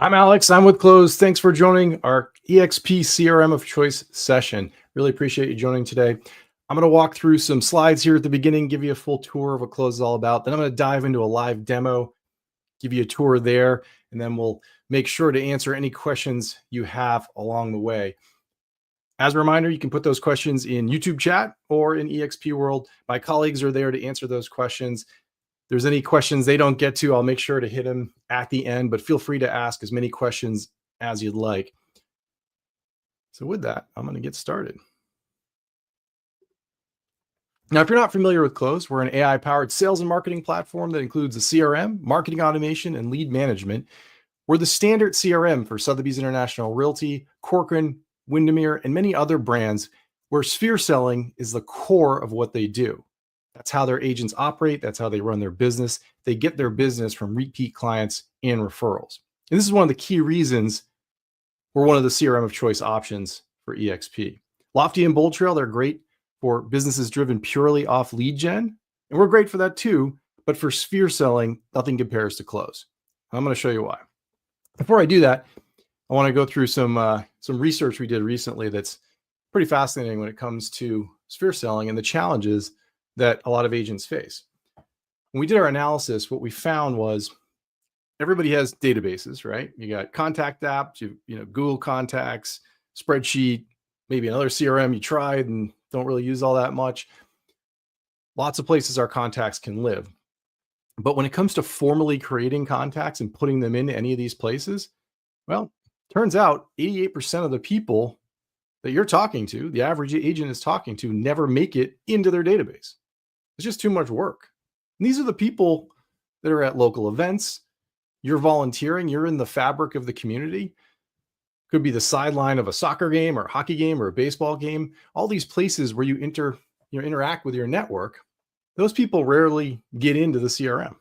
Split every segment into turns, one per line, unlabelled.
I'm Alex. I'm with Cloze. Thanks for joining our EXP CRM of choice session. Really appreciate you joining today. I'm going to walk through some slides here at the beginning, give you a full tour of what Cloze is all about. Then I'm going to dive into a live demo, give you a tour there, and then we'll make sure to answer any questions you have along the way. As a reminder, you can put those questions in YouTube chat or in EXP World. My colleagues are there to answer those questions. There's any questions they don't get to, I'll make sure to hit them at the end, but feel free to ask as many questions as you'd like. So with that, I'm going to get started. Now, if you're not familiar with Cloze, we're an AI-powered sales and marketing platform that includes a CRM, marketing automation, and lead management. We're the standard CRM for Sotheby's International Realty, Corcoran, Windermere, and many other brands where sphere selling is the core of what they do. That's how their agents operate. That's how they run their business. They get their business from repeat clients and referrals. And this is one of the key reasons we're one of the CRM of choice options for EXP. Lofty and Bold Trail, they're great for businesses driven purely off lead gen. And we're great for that too. But for sphere selling, nothing compares to Cloze. I'm going to show you why. Before I do that, I want to go through some research we did recently that's pretty fascinating when it comes to sphere selling and the challenges that a lot of agents face. When we did our analysis, what we found was everybody has databases, right? You got contact apps, you know, Google Contacts, spreadsheet, maybe another CRM you tried and don't really use all that much. Lots of places our contacts can live. But when it comes to formally creating contacts and putting them into any of these places, well, turns out 88% of the people that you're talking to, the average agent is talking to, never make it into their database. It's just too much work. And these are the people that are at local events. You're volunteering. You're in the fabric of the community. Could be the sideline of a soccer game or a hockey game or a baseball game. All these places where you interact with your network, those people rarely get into the CRM.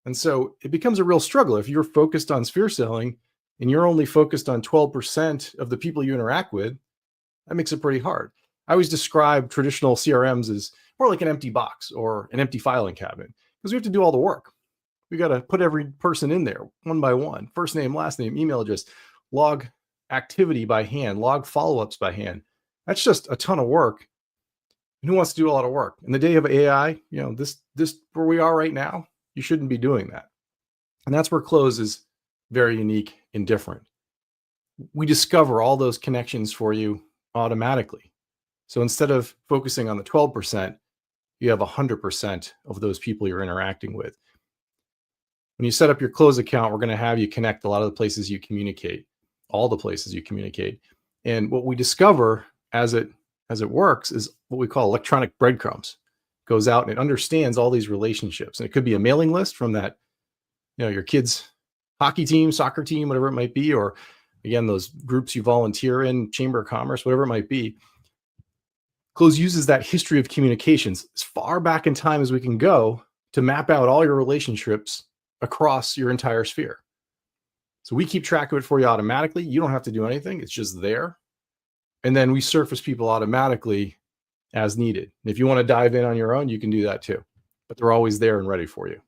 And so it becomes a real struggle. If you're focused on sphere selling and you're only focused on 12% of the people you interact with, that makes it pretty hard. I always describe traditional CRMs as more like an empty box or an empty filing cabinet because we have to do all the work. We got to put every person in there one by one, first name, last name, email address, log activity by hand, log follow-ups by hand. That's just a ton of work. And who wants to do a lot of work? In the day of AI, you know, this where we are right now, you shouldn't be doing that. And that's where Cloze is very unique and different. We discover all those connections for you automatically. So instead of focusing on the 12%, you have 100% of those people you're interacting with. When you set up your Cloze account, we're going to have you connect a lot of the places you communicate, all the places you communicate. And what we discover as it works is what we call electronic breadcrumbs. It goes out and it understands all these relationships. And it could be a mailing list from that, you know, your kids' hockey team, soccer team, whatever it might be, or again, those groups you volunteer in, Chamber of Commerce, whatever it might be. Cloze uses that history of communications as far back in time as we can go to map out all your relationships across your entire sphere. So we keep track of it for you automatically. You don't have to do anything. It's just there. And then we surface people automatically as needed. And if you want to dive in on your own, you can do that too. But they're always there and ready for you.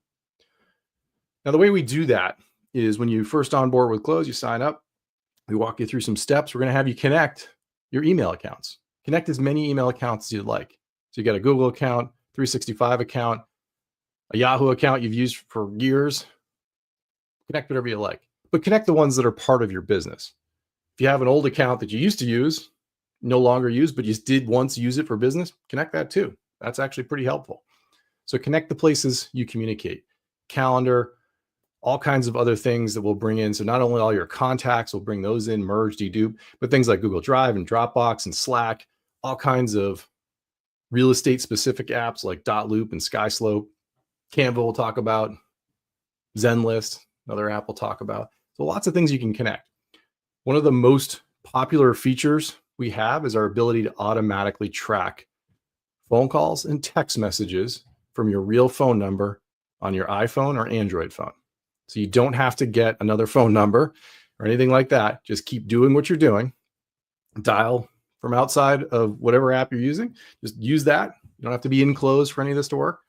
Now, the way we do that is when you first onboard with Cloze, you sign up. We walk you through some steps. We're going to have you connect your email accounts. Connect as many email accounts as you'd like. So you got a Google account, 365 account, a Yahoo account you've used for years. Connect whatever you like, but connect the ones that are part of your business. If you have an old account that you used to use, no longer use, but you did once use it for business, connect that too. That's actually pretty helpful. So connect the places you communicate, calendar, all kinds of other things that we'll bring in. So not only all your contacts, we'll bring those in, merge, dedupe, but things like Google Drive and Dropbox and Slack, all kinds of real estate specific apps like Dotloop and Skyslope. Canva we'll talk about, Zenlist, another app we'll talk about. So lots of things you can connect. One of the most popular features we have is our ability to automatically track phone calls and text messages from your real phone number on your iPhone or Android phone. So you don't have to get another phone number or anything like that. Just keep doing what you're doing. Dial from outside of whatever app you're using. Just use that. You don't have to be in Cloze for any of this to work.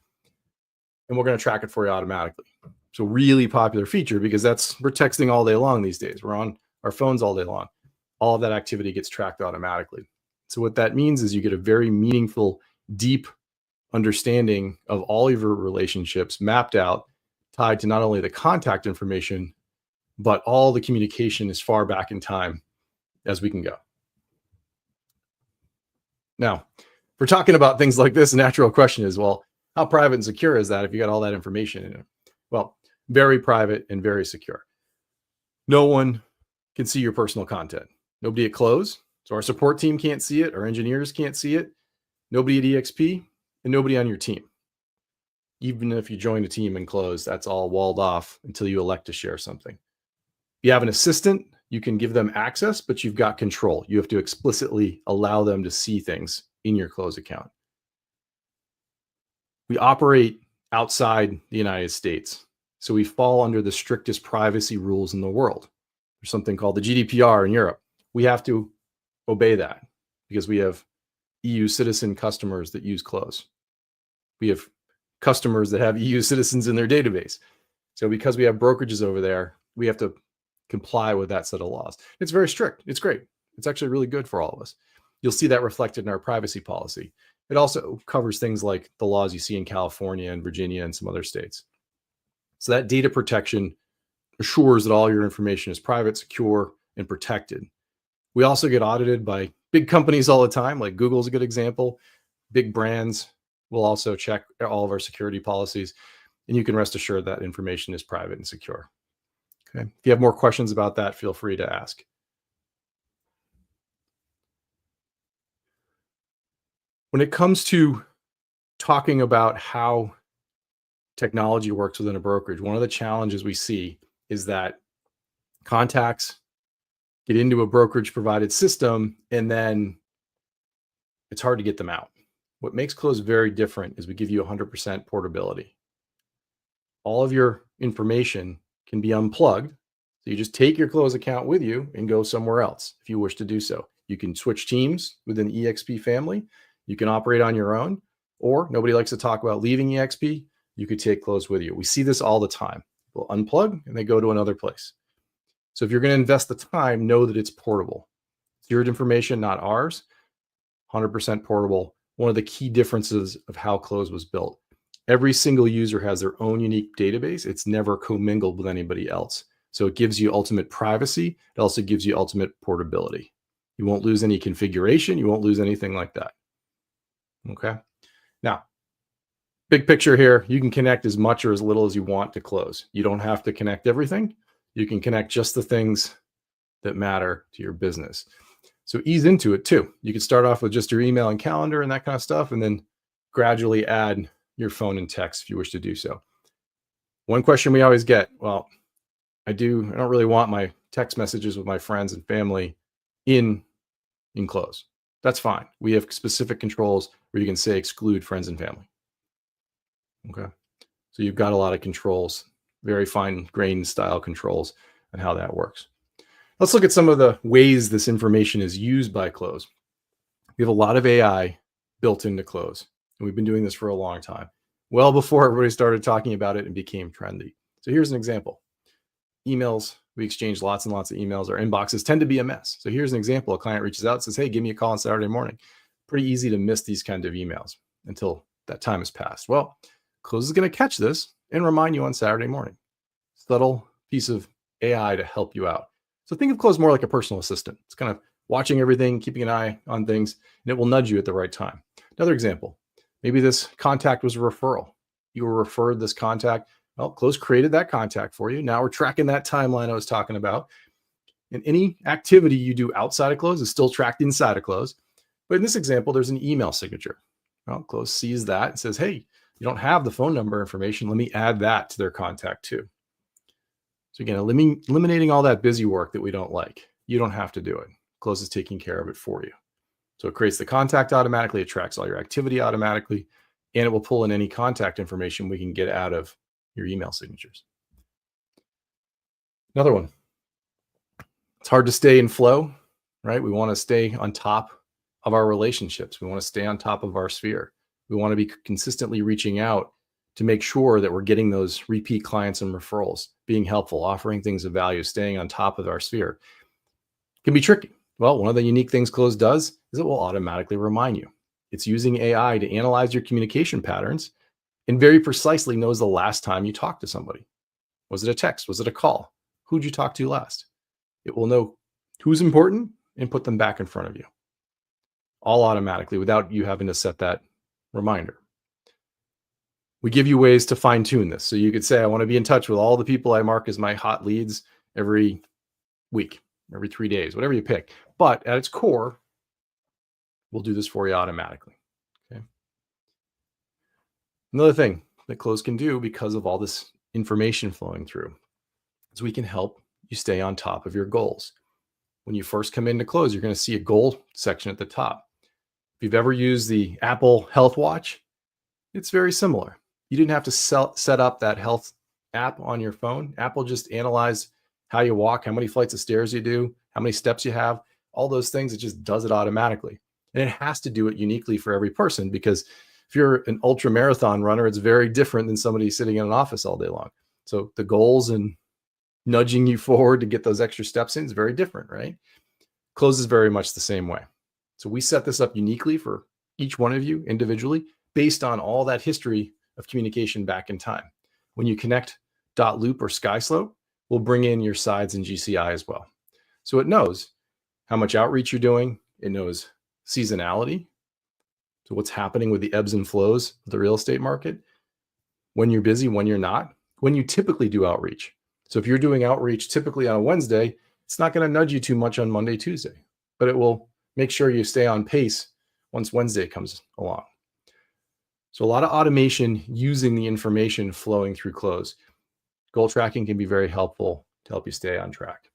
And we're going to track it for you automatically. So really popular feature because we're texting all day long these days. We're on our phones all day long. All of that activity gets tracked automatically. So what that means is you get a very meaningful, deep understanding of all of your relationships mapped out, tied to not only the contact information, but all the communication as far back in time as we can go. Now, if we're talking about things like this, a natural question is, well, how private and secure is that if you got all that information in it? Well, very private and very secure. No one can see your personal content. Nobody at Cloze. So our support team can't see it. Our engineers can't see it. Nobody at EXP and nobody on your team. Even if you join a team in Cloze, that's all walled off until you elect to share something. If you have an assistant, you can give them access, but you've got control. You have to explicitly allow them to see things in your Cloze account. We operate outside the United States, so we fall under the strictest privacy rules in the world. There's something called the GDPR in Europe. We have to obey that because we have EU citizen customers that use Cloze. We have customers that have EU citizens in their database. So because we have brokerages over there, we have to comply with that set of laws. It's very strict. It's great. It's actually really good for all of us. You'll see that reflected in our privacy policy. It also covers things like the laws you see in California and Virginia and some other states. So that data protection assures that all your information is private, secure, and protected. We also get audited by big companies all the time, like Google's a good example. Big brands will also check all of our security policies, and you can rest assured that information is private and secure. Okay. If you have more questions about that, feel free to ask. When it comes to talking about how technology works within a brokerage, one of the challenges we see is that contacts get into a brokerage provided system and then it's hard to get them out. What makes Cloze very different is we give you 100% portability. All of your information can be unplugged. So you just take your Cloze account with you and go somewhere else if you wish to do so. You can switch teams within the EXP family. You can operate on your own, or nobody likes to talk about leaving EXP. You could take Cloze with you. We see this all the time. People unplug and they go to another place. So if you're going to invest the time, know that it's portable. It's your information, not ours. 100% portable. One of the key differences of how Cloze was built. Every single user has their own unique database. It's never commingled with anybody else. So it gives you ultimate privacy. It also gives you ultimate portability. You won't lose any configuration. You won't lose anything like that. Okay. Now, big picture here, you can connect as much or as little as you want to Cloze. You don't have to connect everything. You can connect just the things that matter to your business. So ease into it too. You can start off with just your email and calendar and that kind of stuff, and then gradually add your phone and text if you wish to do so. One question we always get, well, I don't really want my text messages with my friends and family in Cloze. That's fine. We have specific controls where you can say exclude friends and family. Okay. So you've got a lot of controls, very fine grained style controls and how that works. Let's look at some of the ways this information is used by Cloze. We have a lot of AI built into Cloze, and we've been doing this for a long time, well before everybody started talking about it and became trendy. So here's an example. Emails, we exchange lots and lots of emails. Our inboxes tend to be a mess. So here's an example. A client reaches out and says, hey, give me a call on Saturday morning. Pretty easy to miss these kind of emails until that time has passed. Well, Cloze is going to catch this and remind you on Saturday morning. Subtle piece of AI to help you out. So think of Cloze more like a personal assistant. It's kind of watching everything, keeping an eye on things, and it will nudge you at the right time. Another example, maybe this contact was a referral. You were referred this contact. Well, Cloze created that contact for you. Now we're tracking that timeline I was talking about. And any activity you do outside of Cloze is still tracked inside of Cloze. But in this example, there's an email signature. Well, Cloze sees that and says, hey, you don't have the phone number information. Let me add that to their contact too. So again, eliminating all that busy work that we don't like. You don't have to do it. Cloze is taking care of it for you. So it creates the contact automatically, it tracks all your activity automatically, and it will pull in any contact information we can get out of your email signatures. Another one. It's hard to stay in flow, right? We want to stay on top of our relationships. We want to stay on top of our sphere. We want to be consistently reaching out to make sure that we're getting those repeat clients and referrals, being helpful, offering things of value, staying on top of our sphere. It can be tricky. Well, one of the unique things Cloze does is it will automatically remind you. It's using AI to analyze your communication patterns and very precisely knows the last time you talked to somebody. Was it a text? Was it a call? Who'd you talk to last? It will know who's important and put them back in front of you, all automatically without you having to set that reminder. We give you ways to fine tune this. So you could say, I want to be in touch with all the people I mark as my hot leads every week, every 3 days, whatever you pick. But at its core, we'll do this for you automatically. Okay. Another thing that Cloze can do because of all this information flowing through is we can help you stay on top of your goals. When you first come into Cloze, you're going to see a goal section at the top. If you've ever used the Apple Health Watch, it's very similar. You didn't have to set up that health app on your phone. Apple just analyzed how you walk, how many flights of stairs you do, how many steps you have, all those things. It just does it automatically. And it has to do it uniquely for every person, because if you're an ultra marathon runner, it's very different than somebody sitting in an office all day long. So the goals and nudging you forward to get those extra steps in is very different, right? Cloze is very much the same way. So we set this up uniquely for each one of you individually based on all that history of communication back in time. When you connect .loop or SkySlope, we'll bring in your sides and GCI as well. So it knows how much outreach you're doing. It knows seasonality. So what's happening with the ebbs and flows of the real estate market, when you're busy, when you're not, when you typically do outreach. So if you're doing outreach typically on a Wednesday, it's not going to nudge you too much on Monday, Tuesday, but it will make sure you stay on pace once Wednesday comes along. So a lot of automation using the information flowing through Cloze. Goal tracking can be very helpful to help you stay on track.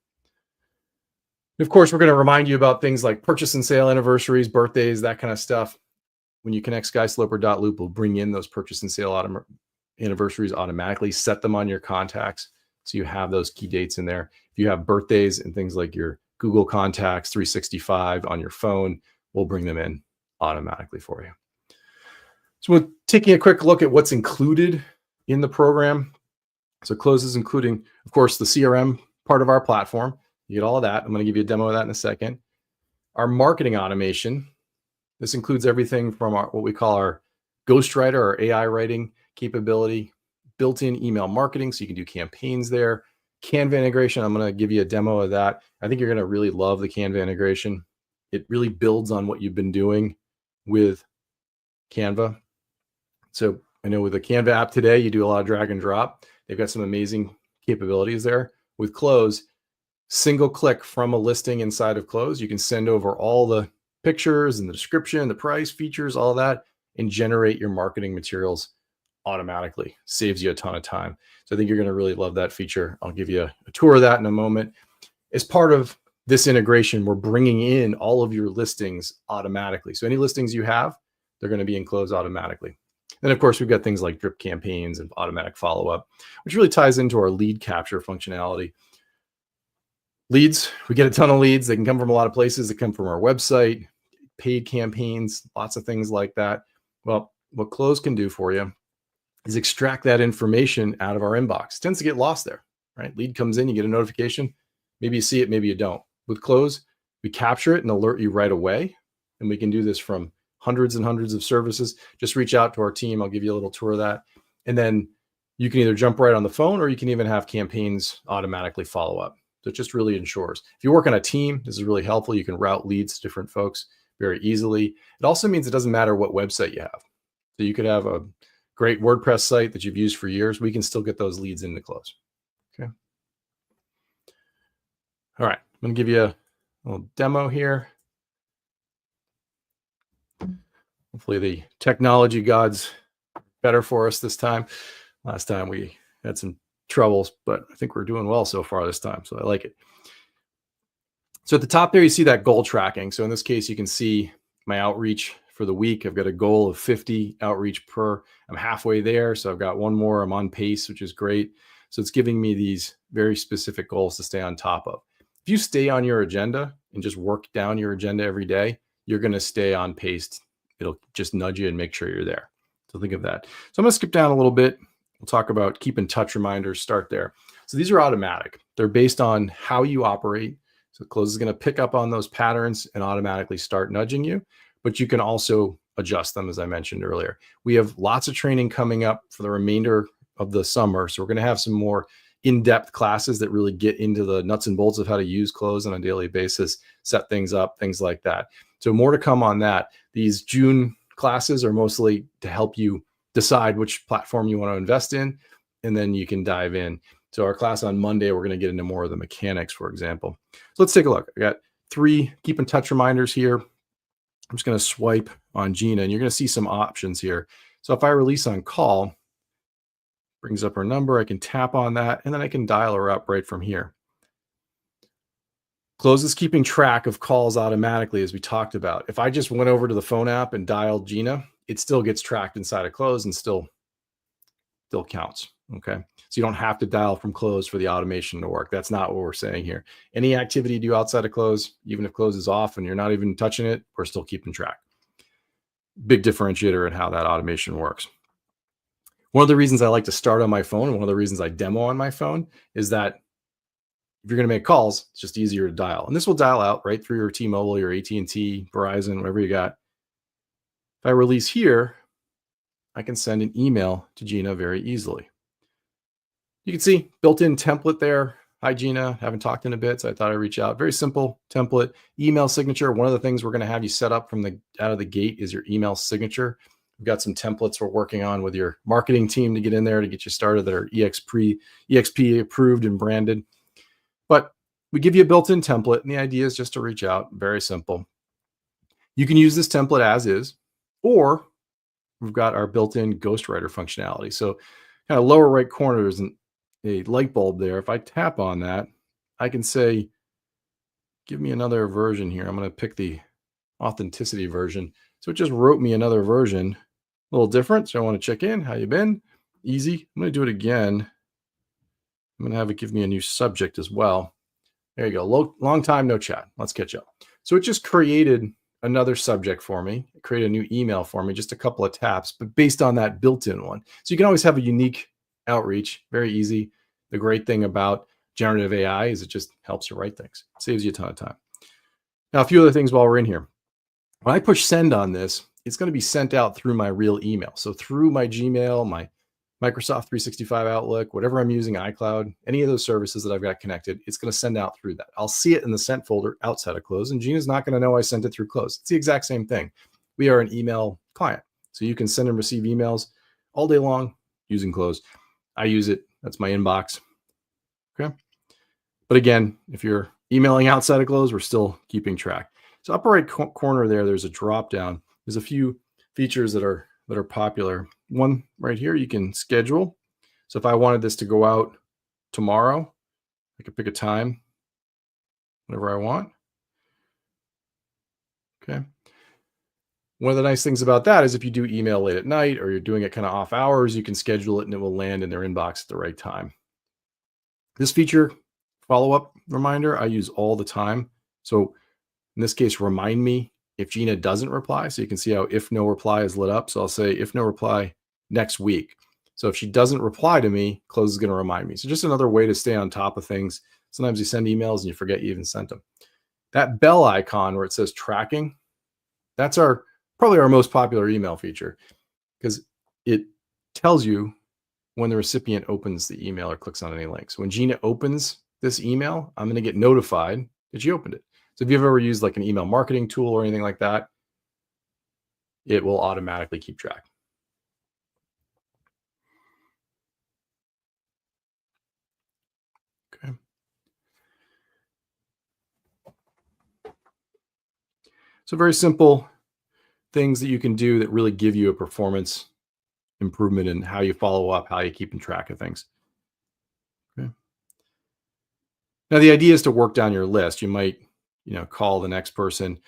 And of course, we're going to remind you about things like purchase and sale anniversaries, birthdays, that kind of stuff. When you connect SkySlope or .loop, we'll bring in those purchase and sale anniversaries automatically, set them on your contacts so you have those key dates in there. If you have birthdays and things like your Google Contacts 365 on your phone, we'll bring them in automatically for you. So we're taking a quick look at what's included in the program. So Cloze is including, of course, the CRM part of our platform. You get all of that. I'm going to give you a demo of that in a second. Our marketing automation. This includes everything from what we call our Ghostwriter, our AI writing capability, built-in email marketing, so you can do campaigns there. Canva integration. I'm going to give you a demo of that. I think you're going to really love the Canva integration. It really builds on what you've been doing with Canva. So I know with the Canva app today, you do a lot of drag and drop. They've got some amazing capabilities there. With Cloze, single click from a listing inside of Cloze, you can send over all the pictures and the description, the price, features, all that, and generate your marketing materials automatically. Saves you a ton of time. So I think you're going to really love that feature. I'll give you a tour of that in a moment. As part of this integration, we're bringing in all of your listings automatically. So any listings you have, they're going to be in Cloze automatically. And of course, we've got things like drip campaigns and automatic follow-up, which really ties into our lead capture functionality. Leads, we get a ton of leads. They can come from a lot of places. They come from our website, paid campaigns, lots of things like that. Well, what Cloze can do for you is extract that information out of our inbox. It tends to get lost there, right? Lead comes in, you get a notification. Maybe you see it, maybe you don't. With Cloze, we capture it and alert you right away. And we can do this from hundreds and hundreds of services. Just reach out to our team. I'll give you a little tour of that. And then you can either jump right on the phone, or you can even have campaigns automatically follow up. So it just really ensures. If you work on a team, this is really helpful. You can route leads to different folks very easily. It also means it doesn't matter what website you have. So you could have a great WordPress site that you've used for years. We can still get those leads into Cloze. Okay. All right. I'm going to give you a little demo here. Hopefully the technology gods better for us this time. Last time we had some troubles, but I think we're doing well so far this time. So I like it. So at the top there, you see that goal tracking. So in this case, you can see my outreach for the week. I've got a goal of 50 outreach per. I'm halfway there. So I've got one more. I'm on pace, which is great. So it's giving me these very specific goals to stay on top of. If you stay on your agenda and just work down your agenda every day, you're going to stay on pace. It'll just nudge you and make sure you're there. So think of that. So I'm going to skip down a little bit. We'll talk about keep in touch reminders, start there. So these are automatic. They're based on how you operate. So Cloze is going to pick up on those patterns and automatically start nudging you, but you can also adjust them, as I mentioned earlier. We have lots of training coming up for the remainder of the summer. So we're going to have some more in-depth classes that really get into the nuts and bolts of how to use Cloze on a daily basis, set things up, things like that. So more to come on that. These June classes are mostly to help you decide which platform you want to invest in, and then you can dive in. So our class on Monday, we're going to get into more of the mechanics, for example. So let's take a look. I got 3 keep in touch reminders here. I'm just going to swipe on Gina, and you're going to see some options here. So if I release on call, brings up her number, I can tap on that, and then I can dial her up right from here. Cloze is keeping track of calls automatically, as we talked about. If I just went over to the phone app and dialed Gina, it still gets tracked inside of Cloze and still counts. Okay. So you don't have to dial from Cloze for the automation to work. That's not what we're saying here. Any activity you do outside of Cloze, even if Cloze is off and you're not even touching it, we're still keeping track. Big differentiator in how that automation works. One of the reasons I like to start on my phone, and one of the reasons I demo on my phone, is that if you're going to make calls, it's just easier to dial. And this will dial out right through your T-Mobile, your AT&T, Verizon, whatever you got. If I release here, I can send an email to Gina very easily. You can see built-in template there. Hi, Gina. Haven't talked in a bit, so I thought I'd reach out. Very simple template. Email signature. One of the things we're going to have you set up from out of the gate is your email signature. We've got some templates we're working on with your marketing team to get in there to get you started that are EXP approved and branded. But we give you a built-in template, and the idea is just to reach out. Very simple. You can use this template as is, or we've got our built-in ghostwriter functionality. So kind of lower right corner is a light bulb there. If I tap on that, I can say, give me another version here. I'm going to pick the authenticity version. So it just wrote me another version, a little different. So I want to check in. How you been? Easy. I'm going to do it again. I'm going to have it give me a new subject as well. There you go. Long time no chat. Let's catch up. So it just created another subject for me, create a new email for me, just a couple of taps, but based on that built-in one. So you can always have a unique outreach, very easy. The great thing about generative AI is it just helps you write things. It saves you a ton of time. Now, a few other things while we're in here. When I push send on this, it's going to be sent out through my real email. So through my Gmail, my Microsoft 365 Outlook, whatever I'm using, iCloud, any of those services that I've got connected, it's going to send out through that. I'll see it in the sent folder outside of Cloze, and Gina's not going to know I sent it through Cloze. It's the exact same thing. We are an email client, so you can send and receive emails all day long using Cloze. I use it. That's my inbox. Okay. But again, if you're emailing outside of Cloze, we're still keeping track. So upper right corner there's a drop down. There's a few features that are popular. One right here, you can schedule. So if I wanted this to go out tomorrow, I could pick a time, whenever I want. Okay. One of the nice things about that is if you do email late at night or you're doing it kind of off hours, you can schedule it and it will land in their inbox at the right time. This feature, follow-up reminder, I use all the time. So in this case, remind me if Gina doesn't reply. So you can see how if no reply is lit up. So I'll say if no reply next week. So if she doesn't reply to me, Cloze is going to remind me. So just another way to stay on top of things. Sometimes you send emails and you forget you even sent them. That bell icon where it says tracking, that's probably our most popular email feature because it tells you when the recipient opens the email or clicks on any link. So when Gina opens this email, I'm going to get notified that she opened it. So if you've ever used like an email marketing tool or anything like that, it will automatically keep track. Okay. So very simple things that you can do that really give you a performance improvement in how you follow up, how you keep in track of things. Okay. Now the idea is to work down your list. You might, call the next person.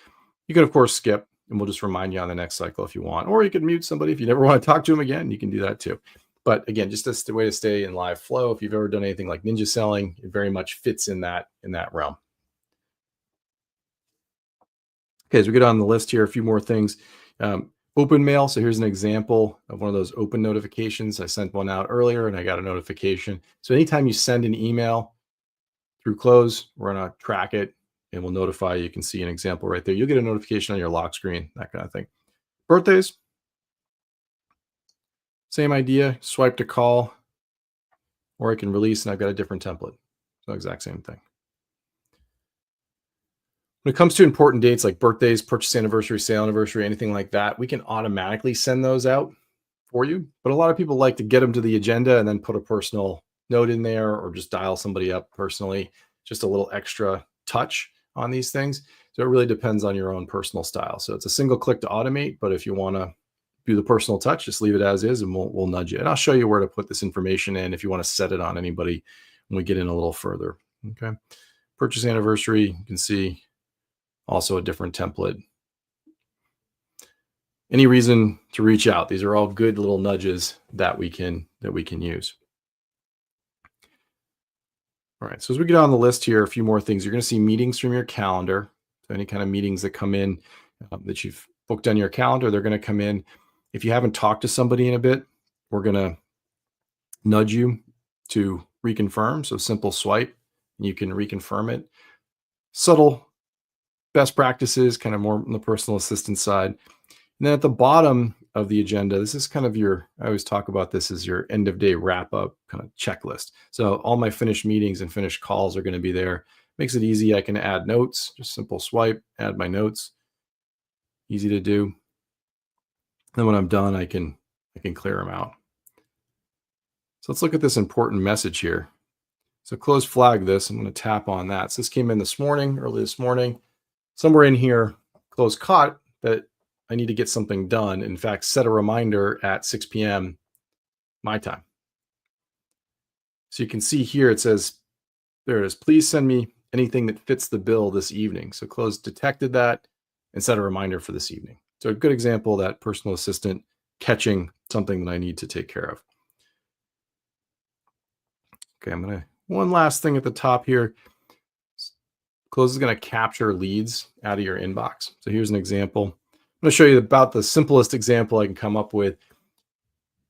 You can of course skip. and we'll just remind you on the next cycle if you want. Or you can mute somebody if you never want to talk to them again. You can do that too. But again, just as the way to stay in live flow. If you've ever done anything like ninja selling, it very much fits in that realm. Okay, as we get on the list here, a few more things. Open mail. So here's an example of one of those open notifications. I sent one out earlier and I got a notification. So anytime you send an email through Cloze, we're going to track it and we'll notify you. You can see an example right there. You'll get a notification on your lock screen, that kind of thing. Birthdays, same idea. Swipe to call, or I can release and I've got a different template. So exact same thing. When it comes to important dates like birthdays, purchase anniversary, sale anniversary, anything like that, we can automatically send those out for you. But a lot of people like to get them to the agenda and then put a personal note in there or just dial somebody up personally, just a little extra touch on these things. So it really depends on your own personal style. So it's a single click to automate, but if you want to do the personal touch, just leave it as is and we'll nudge you. And I'll show you where to put this information in if you want to set it on anybody when we get in a little further. Okay. Purchase anniversary, you can see also a different template. Any reason to reach out? These are all good little nudges that we can use. All right, so as we get on the list here, a few more things. You're going to see meetings from your calendar. So any kind of meetings that come in that you've booked on your calendar, they're going to come in. If you haven't talked to somebody in a bit, we're going to nudge you to reconfirm. So simple swipe, and you can reconfirm it. Subtle best practices, kind of more on the personal assistant side. And then at the bottom of the agenda, this is kind of I always talk about this as your end of day wrap up kind of checklist. So all my finished meetings and finished calls are going to be there. Makes it easy. I can add notes, just simple swipe, add my notes. Easy to do. Then when I'm done, I can clear them out. So let's look at this important message here. So Cloze flag this. I'm going to tap on that. So this came in early this morning. Somewhere in here, Cloze caught that I need to get something done. In fact, set a reminder at 6 p.m. my time. So you can see here, it says, there it is. Please send me anything that fits the bill this evening. So Cloze detected that and set a reminder for this evening. So a good example of that personal assistant catching something that I need to take care of. Okay, one last thing at the top here. Cloze is going to capture leads out of your inbox. So here's an example. I'm going to show you about the simplest example I can come up with.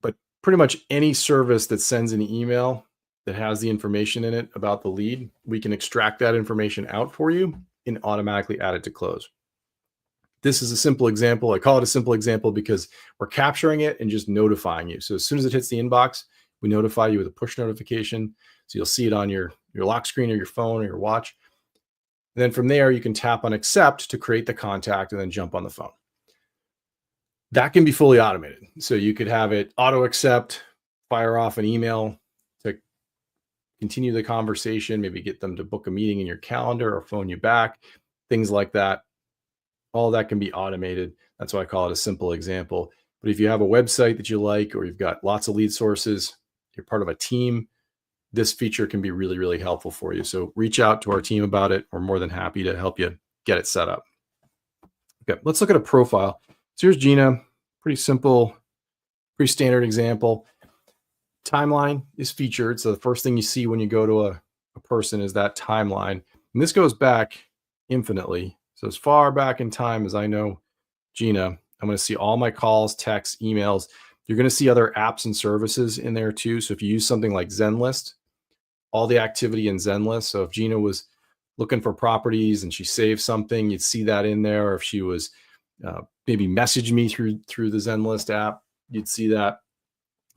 But pretty much any service that sends an email that has the information in it about the lead, we can extract that information out for you and automatically add it to Cloze. This is a simple example. I call it a simple example because we're capturing it and just notifying you. So as soon as it hits the inbox, we notify you with a push notification. So you'll see it on your lock screen or your phone or your watch. And then from there, you can tap on accept to create the contact and then jump on the phone. That can be fully automated. So you could have it auto accept, fire off an email to continue the conversation, maybe get them to book a meeting in your calendar or phone you back, things like that. All that can be automated. That's why I call it a simple example. But if you have a website that you like, or you've got lots of lead sources, you're part of a team, this feature can be really, really helpful for you. So reach out to our team about it. We're more than happy to help you get it set up. Okay, let's look at a profile. So here's Gina, pretty simple, pretty standard example. Timeline is featured. So the first thing you see when you go to a person is that timeline. And this goes back infinitely. So as far back in time as I know Gina, I'm going to see all my calls, texts, emails. You're going to see other apps and services in there too. So if you use something like Zenlist, all the activity in Zenlist. So if Gina was looking for properties and she saved something, you'd see that in there. Or if she was maybe messaged me through the Zenlist app, you'd see that.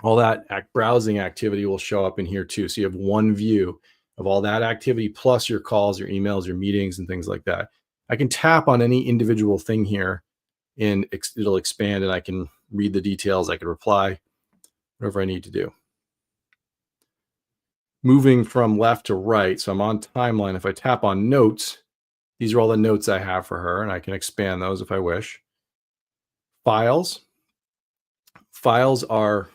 All that browsing activity will show up in here too. So you have one view of all that activity, plus your calls, your emails, your meetings, and things like that. I can tap on any individual thing here and it'll expand and I can read the details. I can reply, whatever I need to do. Moving from left to right. So I'm on timeline. If I tap on notes, these are all the notes I have for her and I can expand those if I wish. Files. Files are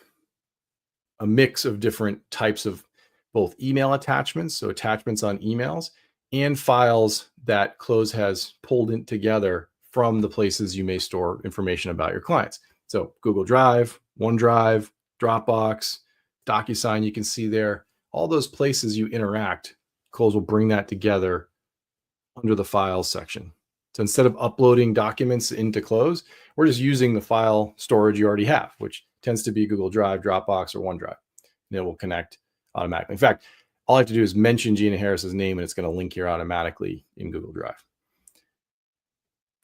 a mix of different types of both email attachments, so attachments on emails, and files that Cloze has pulled in together from the places you may store information about your clients. So Google Drive, OneDrive, Dropbox, DocuSign, you can see there, all those places you interact, Cloze will bring that together under the files section. So instead of uploading documents into Cloze, we're just using the file storage you already have, which tends to be Google Drive, Dropbox, or OneDrive. And it will connect automatically. In fact, all I have to do is mention Gina Harris's name and it's going to link here automatically in Google Drive.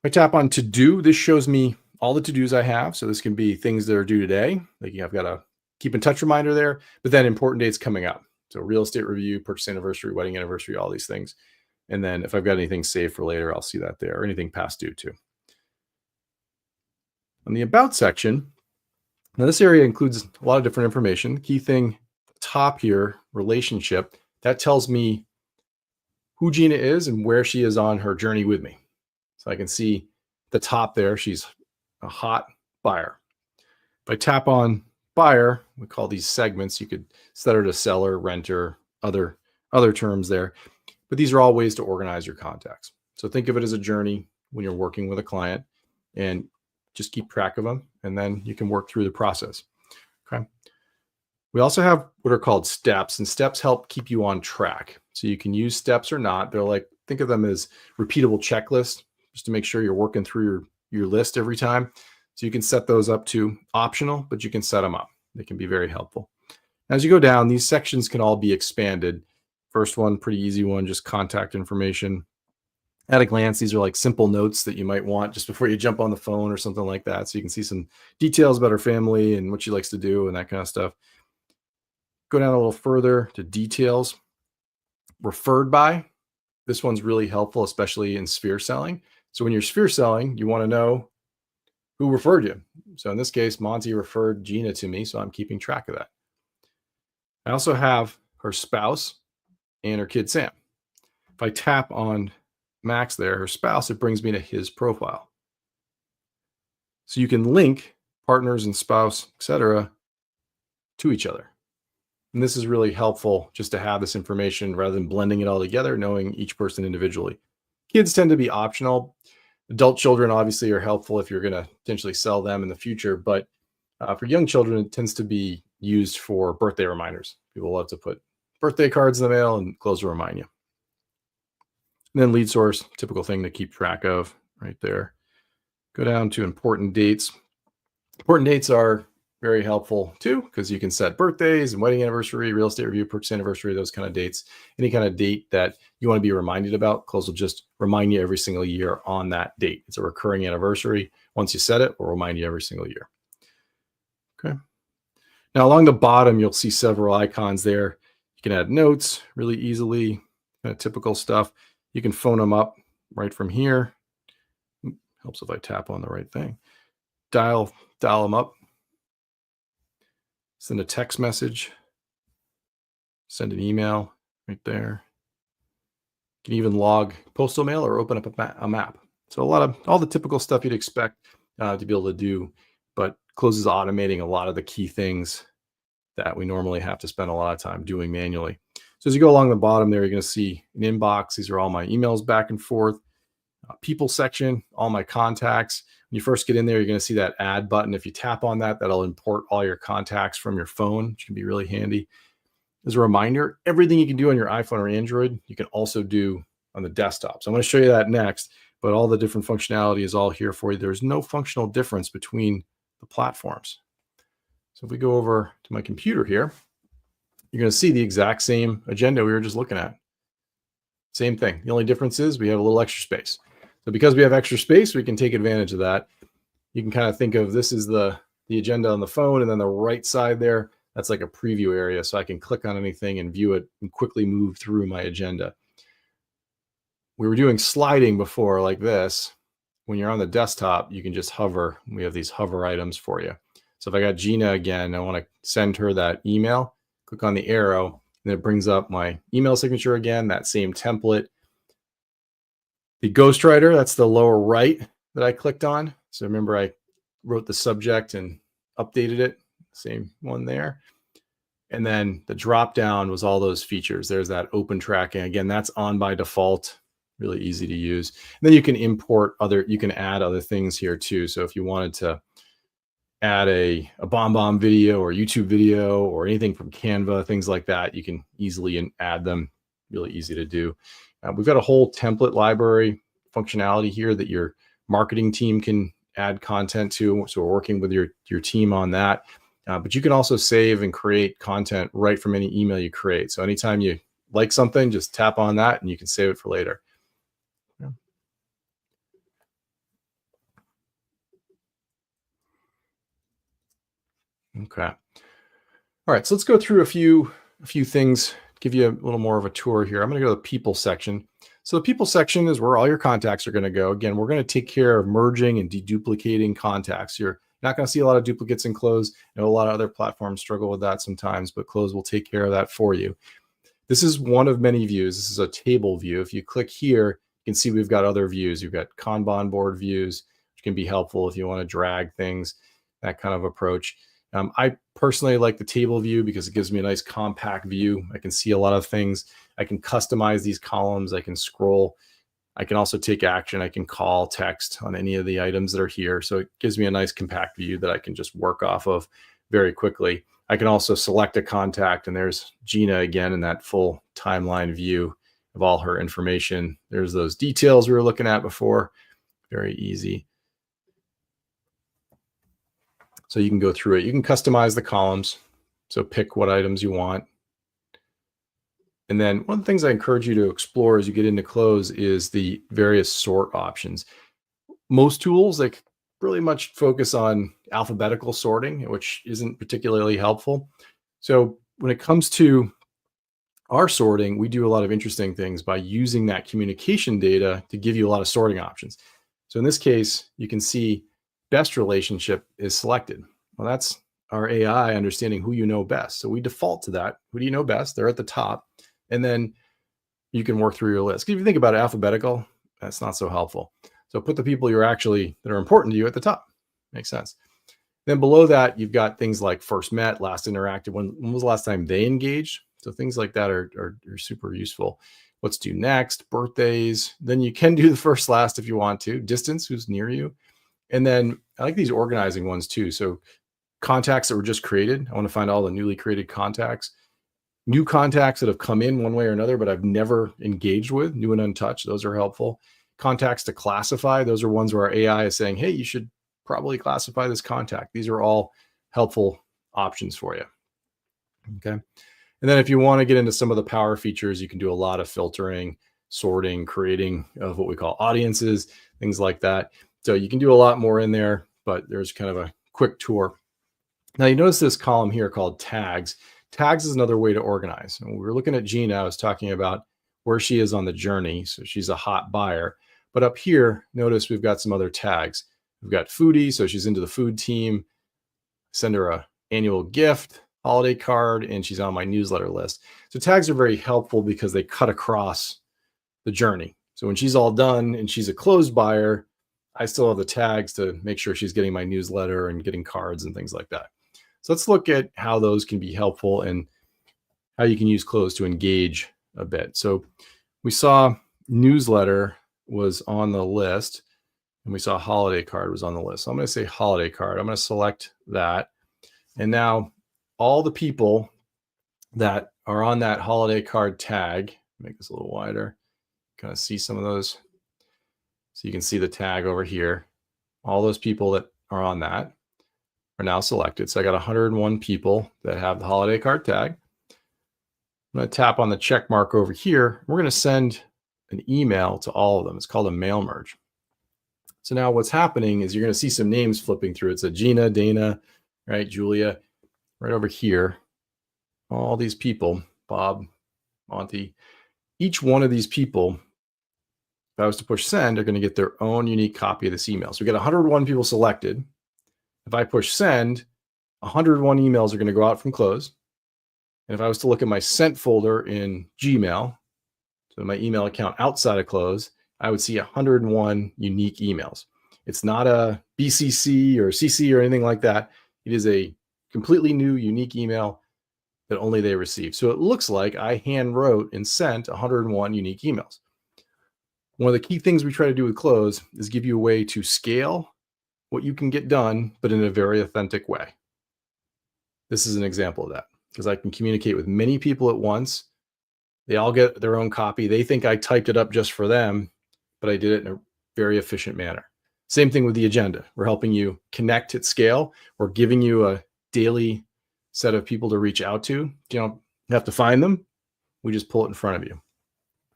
If I tap on to do, this shows me all the to-dos I have. So this can be things that are due today. Like I've got a keep in touch reminder there, but then important dates coming up. So real estate review, purchase anniversary, wedding anniversary, all these things. And then if I've got anything saved for later, I'll see that there, or anything past due too. On the about section, now this area includes a lot of different information. The key thing, top here, relationship, that tells me who Gina is and where she is on her journey with me. So I can see the top there, she's a hot buyer. If I tap on buyer, we call these segments. You could set her to seller, renter, other terms there. But these are all ways to organize your contacts. So think of it as a journey when you're working with a client and just keep track of them. And then you can work through the process. Okay. We also have what are called steps, and steps help keep you on track. So you can use steps or not. They're like, think of them as repeatable checklists just to make sure you're working through your list every time. So you can set those up to optional, but you can set them up. They can be very helpful. As you go down, these sections can all be expanded. First one, pretty easy one, just contact information. At a glance, these are like simple notes that you might want just before you jump on the phone or something like that. So you can see some details about her family and what she likes to do and that kind of stuff. Go down a little further to details. Referred by. This one's really helpful, especially in sphere selling. So when you're sphere selling, you want to know who referred you. So in this case, Monty referred Gina to me, so I'm keeping track of that. I also have her spouse and her kid, Sam. If I tap on Max there, her spouse, it brings me to his profile. So you can link partners and spouse, etc., to each other. And this is really helpful just to have this information rather than blending it all together, knowing each person individually. Kids tend to be optional. Adult children obviously are helpful if you're going to potentially sell them in the future. But for young children, it tends to be used for birthday reminders. People love to put birthday cards in the mail and Cloze will remind you. And then lead source, typical thing to keep track of right there. Go down to important dates. Important dates are very helpful too, because you can set birthdays and wedding anniversary, real estate review, purchase anniversary, those kind of dates. Any kind of date that you want to be reminded about, Cloze will just remind you every single year on that date. It's a recurring anniversary. Once you set it, we'll remind you every single year. Okay. Now along the bottom, you'll see several icons there. You can add notes really easily, kind of typical stuff. You can phone them up right from here. Helps if I tap on the right thing. Dial them up. Send a text message. Send an email right there. You can even log postal mail or open up a map. So all the typical stuff you'd expect to be able to do, but Cloze is automating a lot of the key things that we normally have to spend a lot of time doing manually. So as you go along the bottom there, you're going to see an inbox. These are all my emails back and forth. People section, all my contacts. When you first get in there, you're going to see that add button. If you tap on that, that'll import all your contacts from your phone, which can be really handy. As a reminder, everything you can do on your iPhone or Android, you can also do on the desktop. So I'm going to show you that next, but all the different functionality is all here for you. There's no functional difference between the platforms. So if we go over to my computer here, you're going to see the exact same agenda we were just looking at. Same thing. The only difference is we have a little extra space. So because we have extra space, we can take advantage of that. You can kind of think of this as the agenda on the phone, and then the right side there, that's like a preview area. So I can click on anything and view it and quickly move through my agenda. We were doing sliding before like this. When you're on the desktop, you can just hover. We have these hover items for you. So if I got Gina again, I want to send her that email, click on the arrow, and it brings up my email signature again, that same template. The ghostwriter, that's the lower right that I clicked on. So remember I wrote the subject and updated it, same one there. And then the drop down was all those features. There's that open tracking. Again, that's on by default. really easy to use. And then you can you can add other things here too. So if you wanted to add a bomb video or YouTube video or anything from Canva, things like that, you can easily add them. Really easy to do. We've got a whole template library functionality here that your marketing team can add content to. So we're working with your team on that. But you can also save and create content right from any email you create. So anytime you like something, just tap on that and you can save it for later. Yeah. Okay. All right. So let's go through a few things, give you a little more of a tour here. I'm going to go to the people section. So the people section is where all your contacts are going to go. Again, we're going to take care of merging and deduplicating contacts. You're not going to see a lot of duplicates in Cloze. I know a lot of other platforms struggle with that sometimes, but Cloze will take care of that for you. This is one of many views. This is a table view. If you click here, you can see we've got other views. You've got Kanban board views, which can be helpful if you want to drag things, that kind of approach. I personally like the table view because it gives me a nice compact view. I can see a lot of things. I can customize these columns. I can scroll. I can also take action. I can call, text on any of the items that are here. So it gives me a nice compact view that I can just work off of very quickly. I can also select a contact, and there's Gina again in that full timeline view of all her information. There's those details we were looking at before. Very easy. So you can go through it. You can customize the columns. So pick what items you want. And then one of the things I encourage you to explore as you get into Cloze is the various sort options. Most tools, they really much focus on alphabetical sorting, which isn't particularly helpful. So when it comes to our sorting, we do a lot of interesting things by using that communication data to give you a lot of sorting options. So in this case, you can see best relationship is selected. Well, that's our AI understanding who you know best. So we default to that. Who do you know best? They're at the top. And then you can work through your list. If you think about it, alphabetical, that's not so helpful. So put the people that are important to you at the top. Makes sense. Then below that, you've got things like first met, last interacted. When was the last time they engaged? So things like that are super useful. What's due next? Birthdays. Then you can do the first, last if you want to. Distance, who's near you. And then I like these organizing ones too. So contacts that were just created. I want to find all the newly created contacts. New contacts that have come in one way or another, but I've never engaged with, new and untouched. Those are helpful. Contacts to classify. Those are ones where our AI is saying, hey, you should probably classify this contact. These are all helpful options for you. Okay. And then if you want to get into some of the power features, you can do a lot of filtering, sorting, creating of what we call audiences, things like that. So you can do a lot more in there, but there's kind of a quick tour. Now you notice this column here called tags. Tags is another way to organize. When we were looking at Gina, I was talking about where she is on the journey. So she's a hot buyer. But up here, notice we've got some other tags. We've got foodie, so she's into the food team. Send her an annual gift, holiday card, and she's on my newsletter list. So tags are very helpful because they cut across the journey. So when she's all done and she's a closed buyer, I still have the tags to make sure she's getting my newsletter and getting cards and things like that. So let's look at how those can be helpful and how you can use Cloze to engage a bit. So we saw newsletter was on the list, and we saw holiday card was on the list. So I'm going to say holiday card. I'm going to select that. And now all the people that are on that holiday card tag, make this a little wider, kind of see some of those. So you can see the tag over here. All those people that are on that are now selected. So I got 101 people that have the holiday card tag. I'm going to tap on the check mark over here. We're going to send an email to all of them. It's called a mail merge. So now what's happening is you're going to see some names flipping through. It's a Gina, Dana, right? Julia, right over here. All these people, Bob, Monty, each one of these people, if I was to push send, are going to get their own unique copy of this email. So we got 101 people selected. If I push send, 101 emails are going to go out from Cloze. And if I was to look at my sent folder in Gmail, so my email account outside of Cloze, I would see 101 unique emails. It's not a BCC or CC or anything like that. It is a completely new, unique email that only they receive. So it looks like I hand wrote and sent 101 unique emails. One of the key things we try to do with Cloze is give you a way to scale what you can get done, but in a very authentic way. This is an example of that, because I can communicate with many people at once. They all get their own copy. They think I typed it up just for them, but I did it in a very efficient manner. Same thing with the agenda. We're helping you connect at scale. We're giving you a daily set of people to reach out to. You don't have to find them. We just pull it in front of you.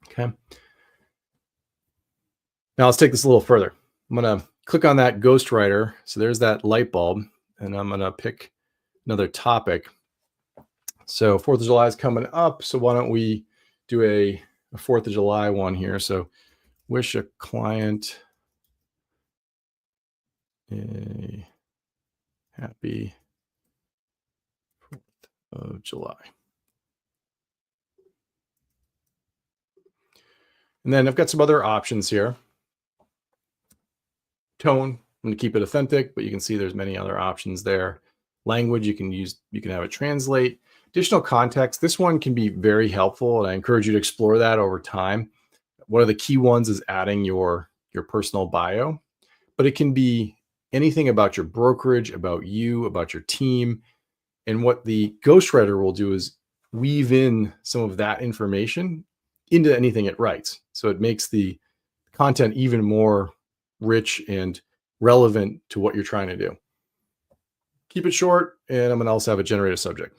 Okay. Now let's take this a little further. I'm going to click on that ghostwriter. So there's that light bulb, and I'm going to pick another topic. So 4th of July is coming up. So why don't we do a 4th of July one here? So wish a client a happy 4th of July. And then I've got some other options here. Tone, I'm going to keep it authentic, but you can see there's many other options there. Language, you can have it translate. Additional context, this one can be very helpful, and I encourage you to explore that over time. One of the key ones is adding your personal bio, but it can be anything about your brokerage, about you, about your team. And what the ghostwriter will do is weave in some of that information into anything it writes. So it makes the content even more rich and relevant to what you're trying to do. Keep it short, and I'm going to also have it generate a subject.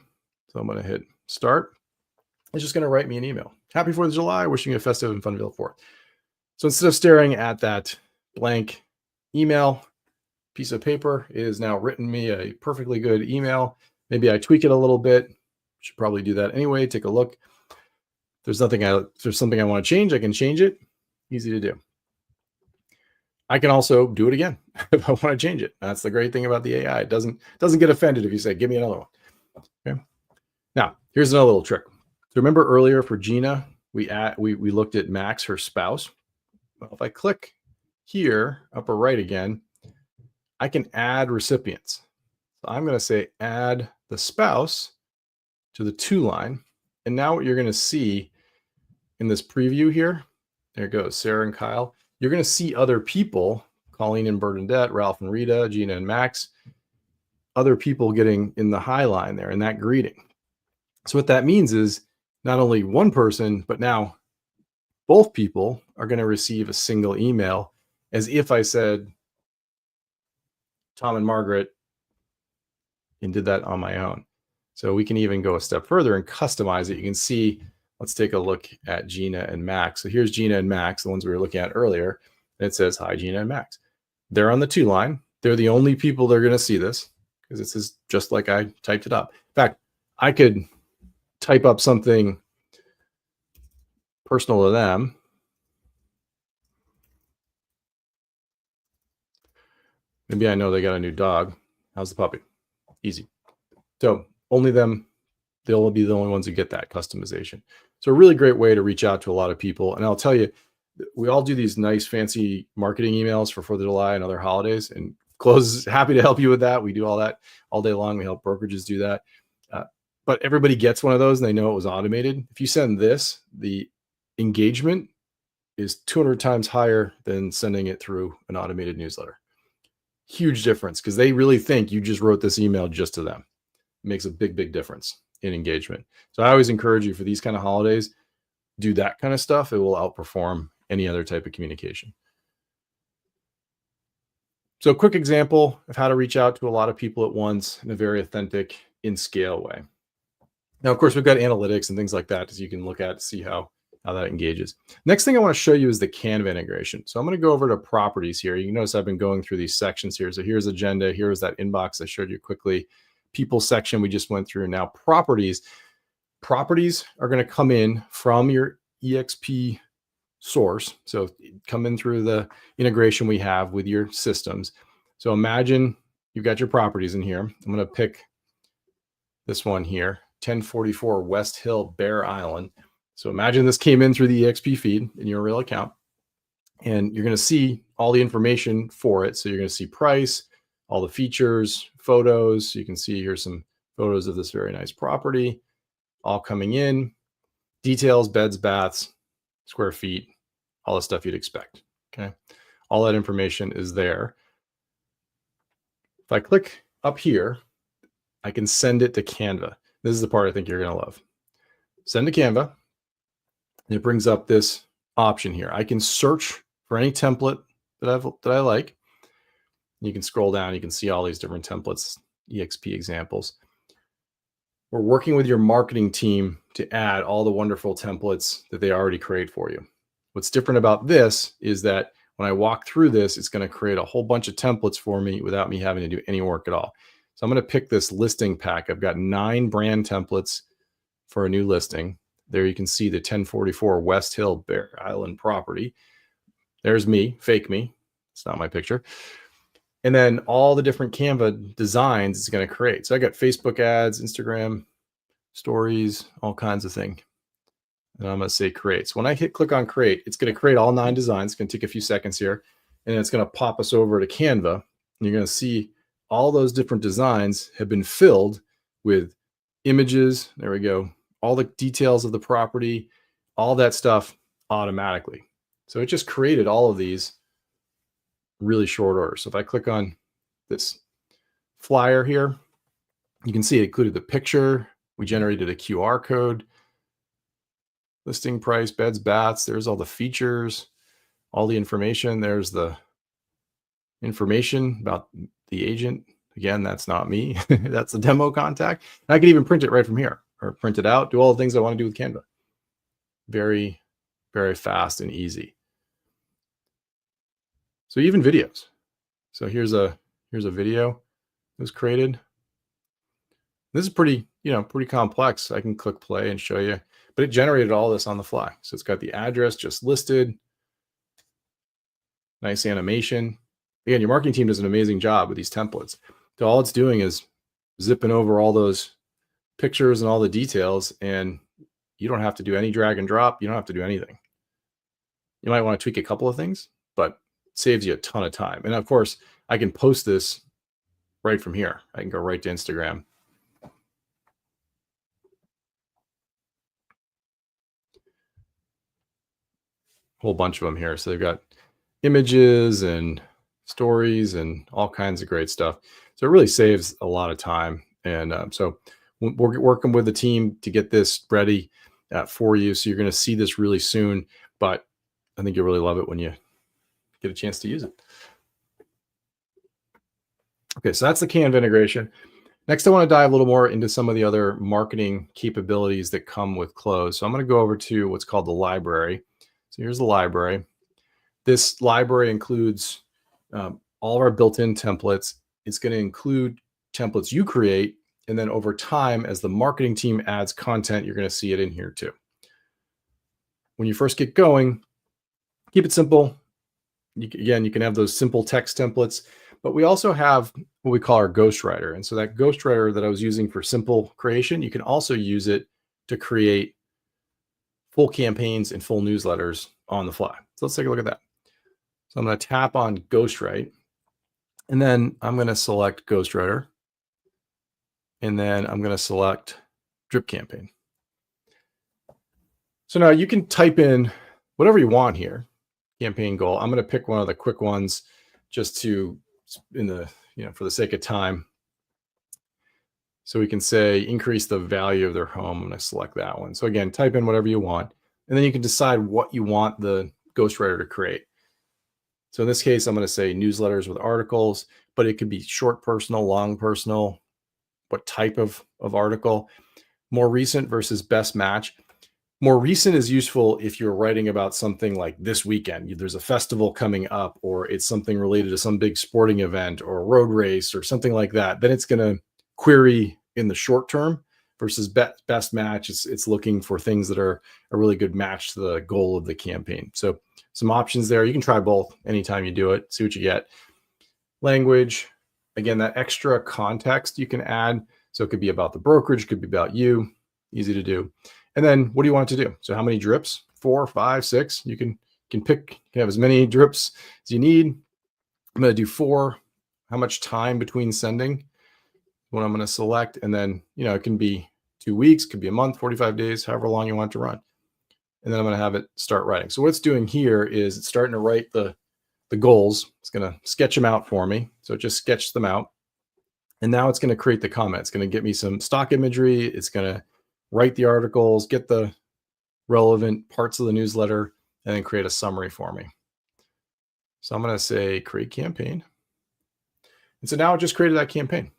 So I'm going to hit start. It's just going to write me an email. Happy 4th of July, wishing you a festive and fun-filled 4th. So instead of staring at that blank email, piece of paper is now written me a perfectly good email. Maybe I tweak it a little bit. Should probably do that anyway. Take a look. If there's something I want to change, I can change it. Easy to do. I can also do it again if I want to change it. That's the great thing about the AI. It doesn't get offended if you say, give me another one. Okay. Now, here's another little trick. So remember earlier for Gina, we looked at Max, her spouse. Well, if I click here, upper right again, I can add recipients. So I'm going to say add the spouse to the to line. And now what you're going to see in this preview here, there it goes, Sarah and Kyle. You're going to see other people, Colleen and Bernadette, Ralph and Rita, Gina and Max, other people getting in the high line there in that greeting. So what that means is not only one person, but now both people are going to receive a single email, as if I said Tom and Margaret and did that on my own. So we can even go a step further and customize it. You can see, let's take a look at Gina and Max. So here's Gina and Max, the ones we were looking at earlier. And it says, hi, Gina and Max. They're on the to line. They're the only people that are going to see this, because this is just like I typed it up. In fact, I could type up something personal to them. Maybe I know they got a new dog. How's the puppy? Easy. So only them, they'll be the only ones who get that customization. So a really great way to reach out to a lot of people. And I'll tell you, we all do these nice fancy marketing emails for 4th of July and other holidays, and Cloze is happy to help you with that. We do all that all day long. We help brokerages do that. But everybody gets one of those and they know it was automated. If you send this, the engagement is 200 times higher than sending it through an automated newsletter. Huge difference, because they really think you just wrote this email just to them. It makes a big, big difference in engagement. So I always encourage you, for these kind of holidays, do that kind of stuff. It will outperform any other type of communication. So a quick example of how to reach out to a lot of people at once in a very authentic, in scale way. Now, of course, we've got analytics and things like that, as you can look at to see how that engages. Next thing I want to show you is the Canva integration. So I'm going to go over to properties here. You can notice I've been going through these sections here. So here's agenda. Here's that inbox I showed you quickly. People section we just went through. Now properties. Properties are going to come in from your EXP source. So come in through the integration we have with your systems. So imagine you've got your properties in here. I'm going to pick this one here, 1044 West Hill, Bear Island. So imagine this came in through the EXP feed in your real account, and you're going to see all the information for it. So you're going to see price, all the features, photos. You can see here's some photos of this very nice property, all coming in, details, beds, baths, square feet, all the stuff you'd expect. Okay. All that information is there. If I click up here, I can send it to Canva. This is the part I think you're going to love. Send to Canva. And it brings up this option here. I can search for any template that I like. You can scroll down. You can see all these different templates, EXP examples. We're working with your marketing team to add all the wonderful templates that they already create for you. What's different about this is that when I walk through this, it's going to create a whole bunch of templates for me without me having to do any work at all. So I'm going to pick this listing pack. I've got 9 brand templates for a new listing. There you can see the 1044 West Hill Bear Island property. There's me, fake me. It's not my picture. And then all the different Canva designs it's going to create. So I got Facebook ads, Instagram stories, all kinds of things. And I'm going to say create. So when I click on create, it's going to create all 9 designs. It's going to take a few seconds here. And it's going to pop us over to Canva. And you're going to see all those different designs have been filled with images. There we go. All the details of the property, all that stuff automatically. So it just created all of these really short order. So if I click on this flyer here, you can see it included the picture. We generated a QR code, listing price, beds, baths. There's all the features, all the information. There's the information about the agent. Again, that's not me. That's the demo contact. And I can even print it right from here or print it out, do all the things I want to do with Canva. Very, very fast and easy. So even videos. So here's a video that was created. This is pretty complex. I can click play and show you, but it generated all this on the fly. So it's got the address just listed. Nice animation. Again, your marketing team does an amazing job with these templates. So all it's doing is zipping over all those pictures and all the details, and you don't have to do any drag and drop. You don't have to do anything. You might want to tweak a couple of things, but it saves you a ton of time. And of course, I can post this right from here. I can go right to Instagram. Whole bunch of them here. So they've got images and stories and all kinds of great stuff. So it really saves a lot of time. And so we're working with the team to get this ready for you. So you're going to see this really soon, but I think you'll really love it when you get a chance to use it. Okay, so that's the Canva integration. Next, I want to dive a little more into some of the other marketing capabilities that come with Cloze. So I'm going to go over to what's called the library. So here's the library. This library includes all of our built-in templates. It's going to include templates you create. And then over time, as the marketing team adds content, you're going to see it in here too. When you first get going, keep it simple. You can have those simple text templates, but we also have what we call our ghostwriter. And so that ghostwriter that I was using for simple creation, you can also use it to create full campaigns and full newsletters on the fly. So let's take a look at that. So I'm going to tap on Ghostwrite, and then I'm going to select Ghostwriter, and then I'm going to select Drip Campaign. So now you can type in whatever you want here. Campaign goal. I'm going to pick one of the quick ones just to, for the sake of time. So we can say increase the value of their home. I'm going to select that one. So again, type in whatever you want, and then you can decide what you want the ghostwriter to create. So in this case, I'm going to say newsletters with articles, but it could be short personal, long personal, what type of article, more recent versus best match. More recent is useful if you're writing about something like this weekend. There's a festival coming up, or it's something related to some big sporting event or a road race or something like that. Then it's going to query in the short term versus best match. It's looking for things that are a really good match to the goal of the campaign. So some options there. You can try both anytime you do it, see what you get. Language, again, that extra context you can add. So it could be about the brokerage, could be about you, easy to do. And then what do you want it to do? So how many drips? 4, 5, 6. You can pick, you can have as many drips as you need. I'm going to do 4. How much time between sending? What I'm going to select. And then, it can be 2 weeks, could be a month, 45 days, however long you want to run. and then I'm going to have it start writing. So what it's doing here is it's starting to write the goals. It's going to sketch them out for me. So it just sketched them out. And now it's going to create the comment. It's going to get me some stock imagery. It's going to write the articles, get the relevant parts of the newsletter, and then create a summary for me. So I'm going to say create campaign. And so now it just created that campaign.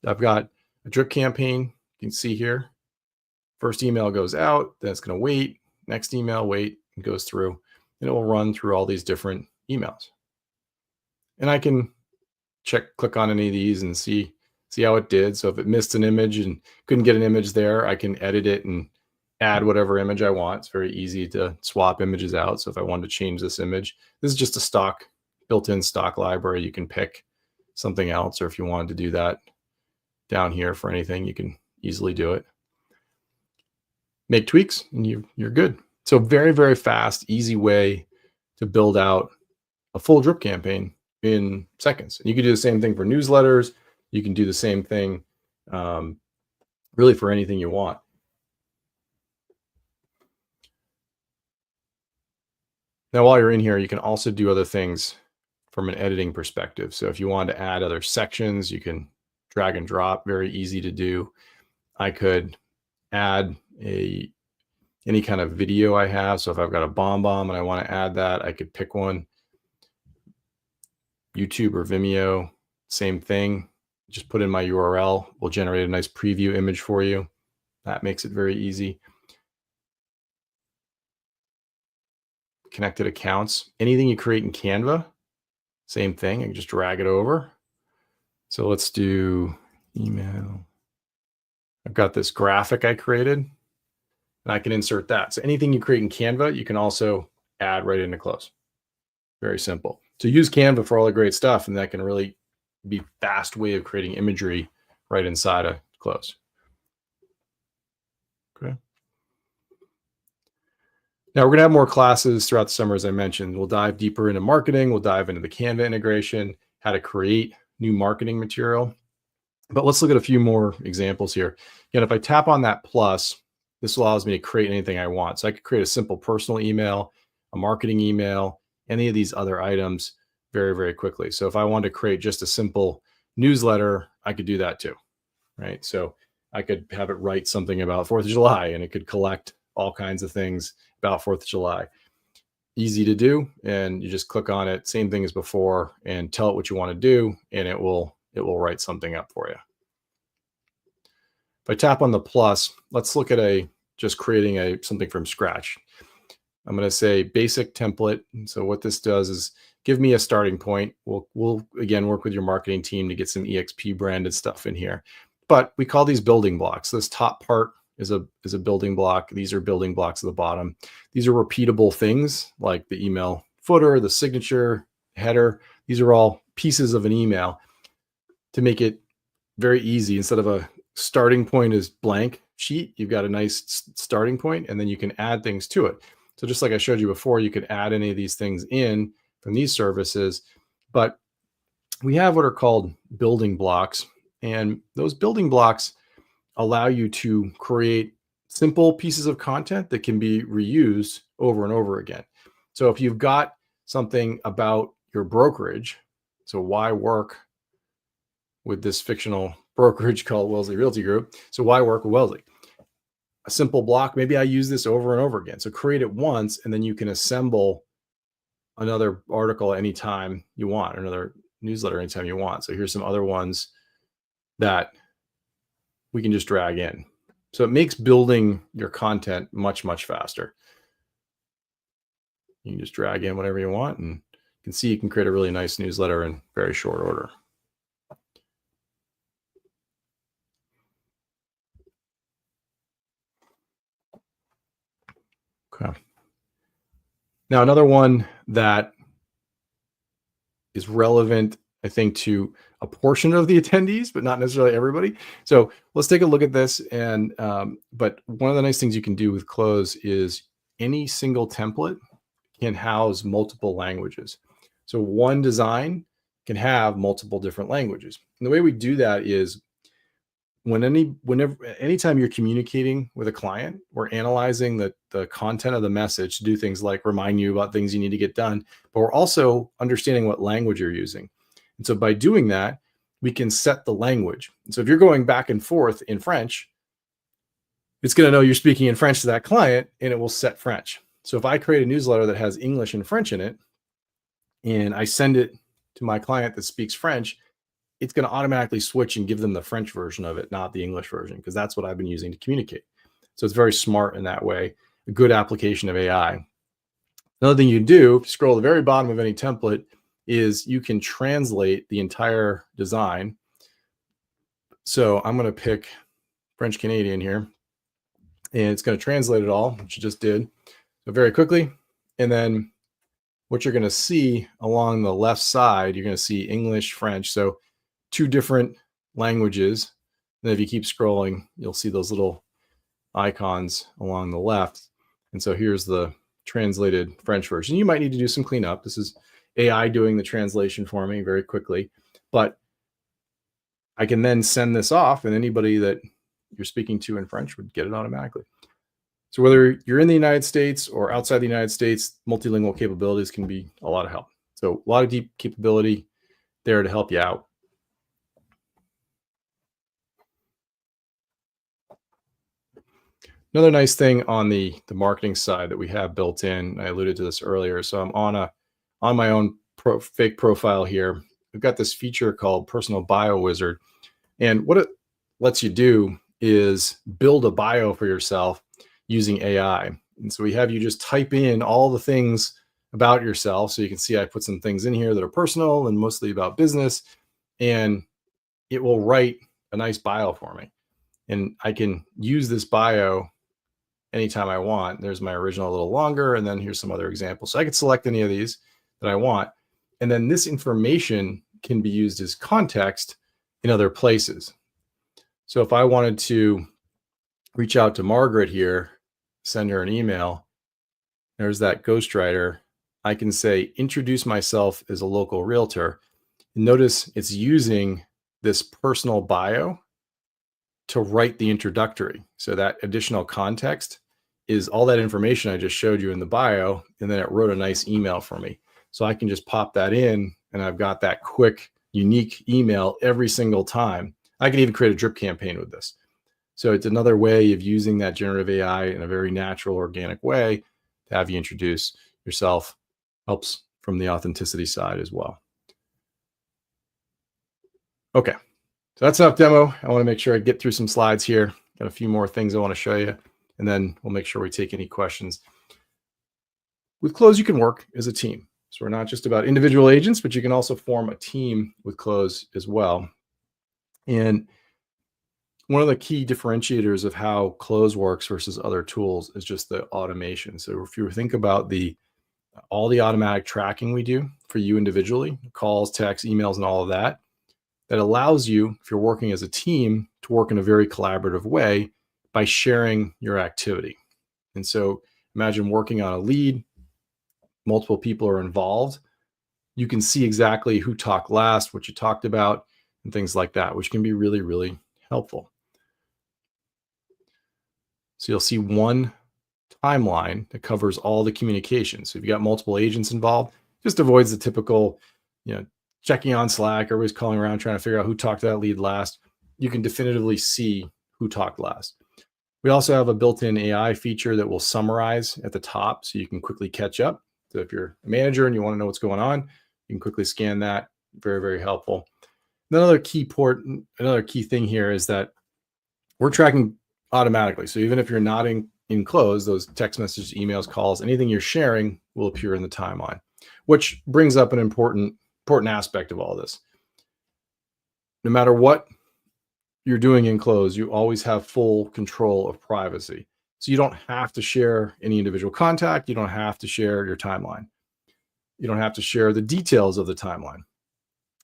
I've got a drip campaign. You can see here, first email goes out, then it's going to wait, next email, wait, and goes through, and it will run through all these different emails. And I can click on any of these and see how it did. So if it missed an image and couldn't get an image there, I can edit it and add whatever image I want. It's very easy to swap images out. So if I wanted to change this image, this is just a built-in stock library. You can pick something else, or if you wanted to do that down here for anything, you can easily do it. Make tweaks and you're good. So very, very fast, easy way to build out a full drip campaign in seconds. And you can do the same thing for newsletters. You can do the same thing really for anything you want. Now, while you're in here, you can also do other things from an editing perspective. So if you want to add other sections, you can drag and drop, very easy to do. I could add any kind of video I have. So if I've got a bomb and I want to add that, I could pick one. YouTube or Vimeo, same thing. Just put in my URL. We'll generate a nice preview image for you. That makes it very easy. Connected accounts. Anything you create in Canva, same thing. I can just drag it over. So let's do email. I've got this graphic I created, and I can insert that. So anything you create in Canva, you can also add right into Cloze. Very simple. So use Canva for all the great stuff, and that can really be a fast way of creating imagery right inside of Cloze. Okay. Now we're going to have more classes throughout the summer, as I mentioned. We'll dive deeper into marketing. We'll dive into the Canva integration, how to create new marketing material. But let's look at a few more examples here. Again, if I tap on that plus, this allows me to create anything I want. So I could create a simple personal email, a marketing email, any of these other items very, very quickly. So if I wanted to create just a simple newsletter, I could do that too, right? So I could have it write something about 4th of July, and it could collect all kinds of things about 4th of July. Easy to do, and you just click on it, same thing as before, and tell it what you want to do, and it will write something up for you. If I tap on the plus, let's look at just creating something from scratch. I'm going to say basic template. And so what this does is give me a starting point. We'll again work with your marketing team to get some EXP branded stuff in here. But we call these building blocks. This top part is a building block. These are building blocks at the bottom. These are repeatable things like the email footer, the signature, header. These are all pieces of an email to make it very easy. Instead of a starting point is blank sheet, you've got a nice starting point, and then you can add things to it. So just like I showed you before, you could add any of these things in from these services, but we have what are called building blocks. And those building blocks allow you to create simple pieces of content that can be reused over and over again. So if you've got something about your brokerage, so why work with this fictional brokerage called Wellesley Realty Group? So why work with Wellesley? A simple block, maybe I use this over and over again. So create it once, and then you can assemble another article anytime you want, another newsletter anytime you want. So here's some other ones that we can just drag in. So it makes building your content much, much faster. You can just drag in whatever you want, and you can see you can create a really nice newsletter in very short order. Okay. Now, another one that is relevant, I think, to a portion of the attendees, but not necessarily everybody. So let's take a look at this. And but one of the nice things you can do with Cloze is any single template can house multiple languages. So one design can have multiple different languages. And the way we do that is anytime you're communicating with a client, we're analyzing the content of the message to do things like remind you about things you need to get done, but we're also understanding what language you're using. And so by doing that, we can set the language. And so if you're going back and forth in French, it's going to know you're speaking in French to that client, and it will set French. So if I create a newsletter that has English and French in it, and I send it to my client that speaks French, it's going to automatically switch and give them the French version of it, not the English version, because that's what I've been using to communicate. So it's very smart in that way, a good application of AI. Another thing you do, if you scroll to the very bottom of any template, is you can translate the entire design. So I'm going to pick French Canadian here, and it's going to translate it all, which it just did. So very quickly. And then what you're going to see along the left side, you're going to see English, French. So 2 different languages. And then if you keep scrolling, you'll see those little icons along the left. And so here's the translated French version. You might need to do some cleanup. This is AI doing the translation for me very quickly, but I can then send this off, and anybody that you're speaking to in French would get it automatically. So whether you're in the United States or outside the United States, multilingual capabilities can be a lot of help. So a lot of deep capability there to help you out. Another nice thing on the marketing side that we have built in, I alluded to this earlier. So I'm on my own fake profile here. We've got this feature called Personal Bio Wizard. And what it lets you do is build a bio for yourself using AI. And so we have you just type in all the things about yourself. So you can see I put some things in here that are personal and mostly about business, and it will write a nice bio for me. And I can use this bio anytime I want. There's my original a little longer, and then here's some other examples. So I could select any of these that I want. And then this information can be used as context in other places. So if I wanted to reach out to Margaret here, send her an email, there's that ghostwriter. I can say, introduce myself as a local realtor. And notice it's using this personal bio to write the introductory. So that additional context is all that information I just showed you in the bio, and then it wrote a nice email for me. So I can just pop that in, and I've got that quick, unique email every single time. I can even create a drip campaign with this. So it's another way of using that generative AI in a very natural, organic way to have you introduce yourself. Helps from the authenticity side as well. Okay, so that's enough demo. I want to make sure I get through some slides here. Got a few more things I want to show you, and then we'll make sure we take any questions. With Cloze, you can work as a team. So we're not just about individual agents, but you can also form a team with Cloze as well. And one of the key differentiators of how Cloze works versus other tools is just the automation. So if you think about all the automatic tracking we do for you individually, calls, texts, emails, and all of that, that allows you, if you're working as a team, to work in a very collaborative way by sharing your activity. And so imagine working on a lead, multiple people are involved. You can see exactly who talked last, what you talked about, and things like that, which can be really, really helpful. So you'll see one timeline that covers all the communication. So if you got multiple agents involved, just avoids the typical, checking on Slack, everybody's calling around trying to figure out who talked to that lead last. You can definitively see who talked last. We also have a built-in AI feature that will summarize at the top so you can quickly catch up. So if you're a manager and you want to know what's going on, you can quickly scan that. Very, very helpful. Another key thing here is that we're tracking automatically. So even if you're not in Cloze, those text messages, emails, calls, anything you're sharing will appear in the timeline, which brings up an important aspect of all this. No matter what you're doing in Cloze, you always have full control of privacy. So you don't have to share any individual contact. You don't have to share your timeline. You don't have to share the details of the timeline.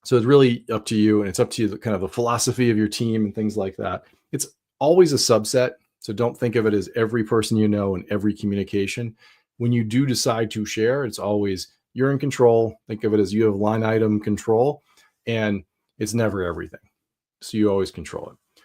So it's really up to you, and it's up to you, kind of the philosophy of your team and things like that. It's always a subset. So don't think of it as every person you know and every communication. When you do decide to share, it's always you're in control. Think of it as you have line item control, and it's never everything. So you always control it.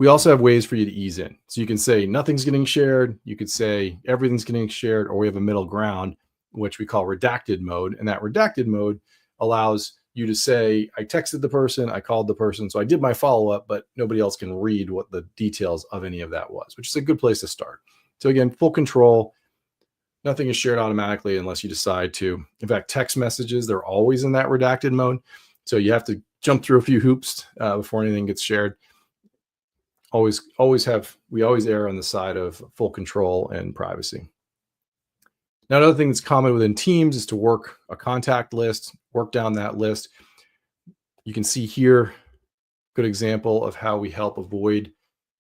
We also have ways for you to ease in. So you can say nothing's getting shared. You could say everything's getting shared, or we have a middle ground, which we call redacted mode. And that redacted mode allows you to say, I texted the person, I called the person, so I did my follow-up, but nobody else can read what the details of any of that was, which is a good place to start. So again, full control. Nothing is shared automatically unless you decide to. In fact, text messages, they're always in that redacted mode. So you have to jump through a few hoops before anything gets shared. We always err on the side of full control and privacy. Now, another thing that's common within teams is to work a contact list, work down that list. You can see here, good example of how we help avoid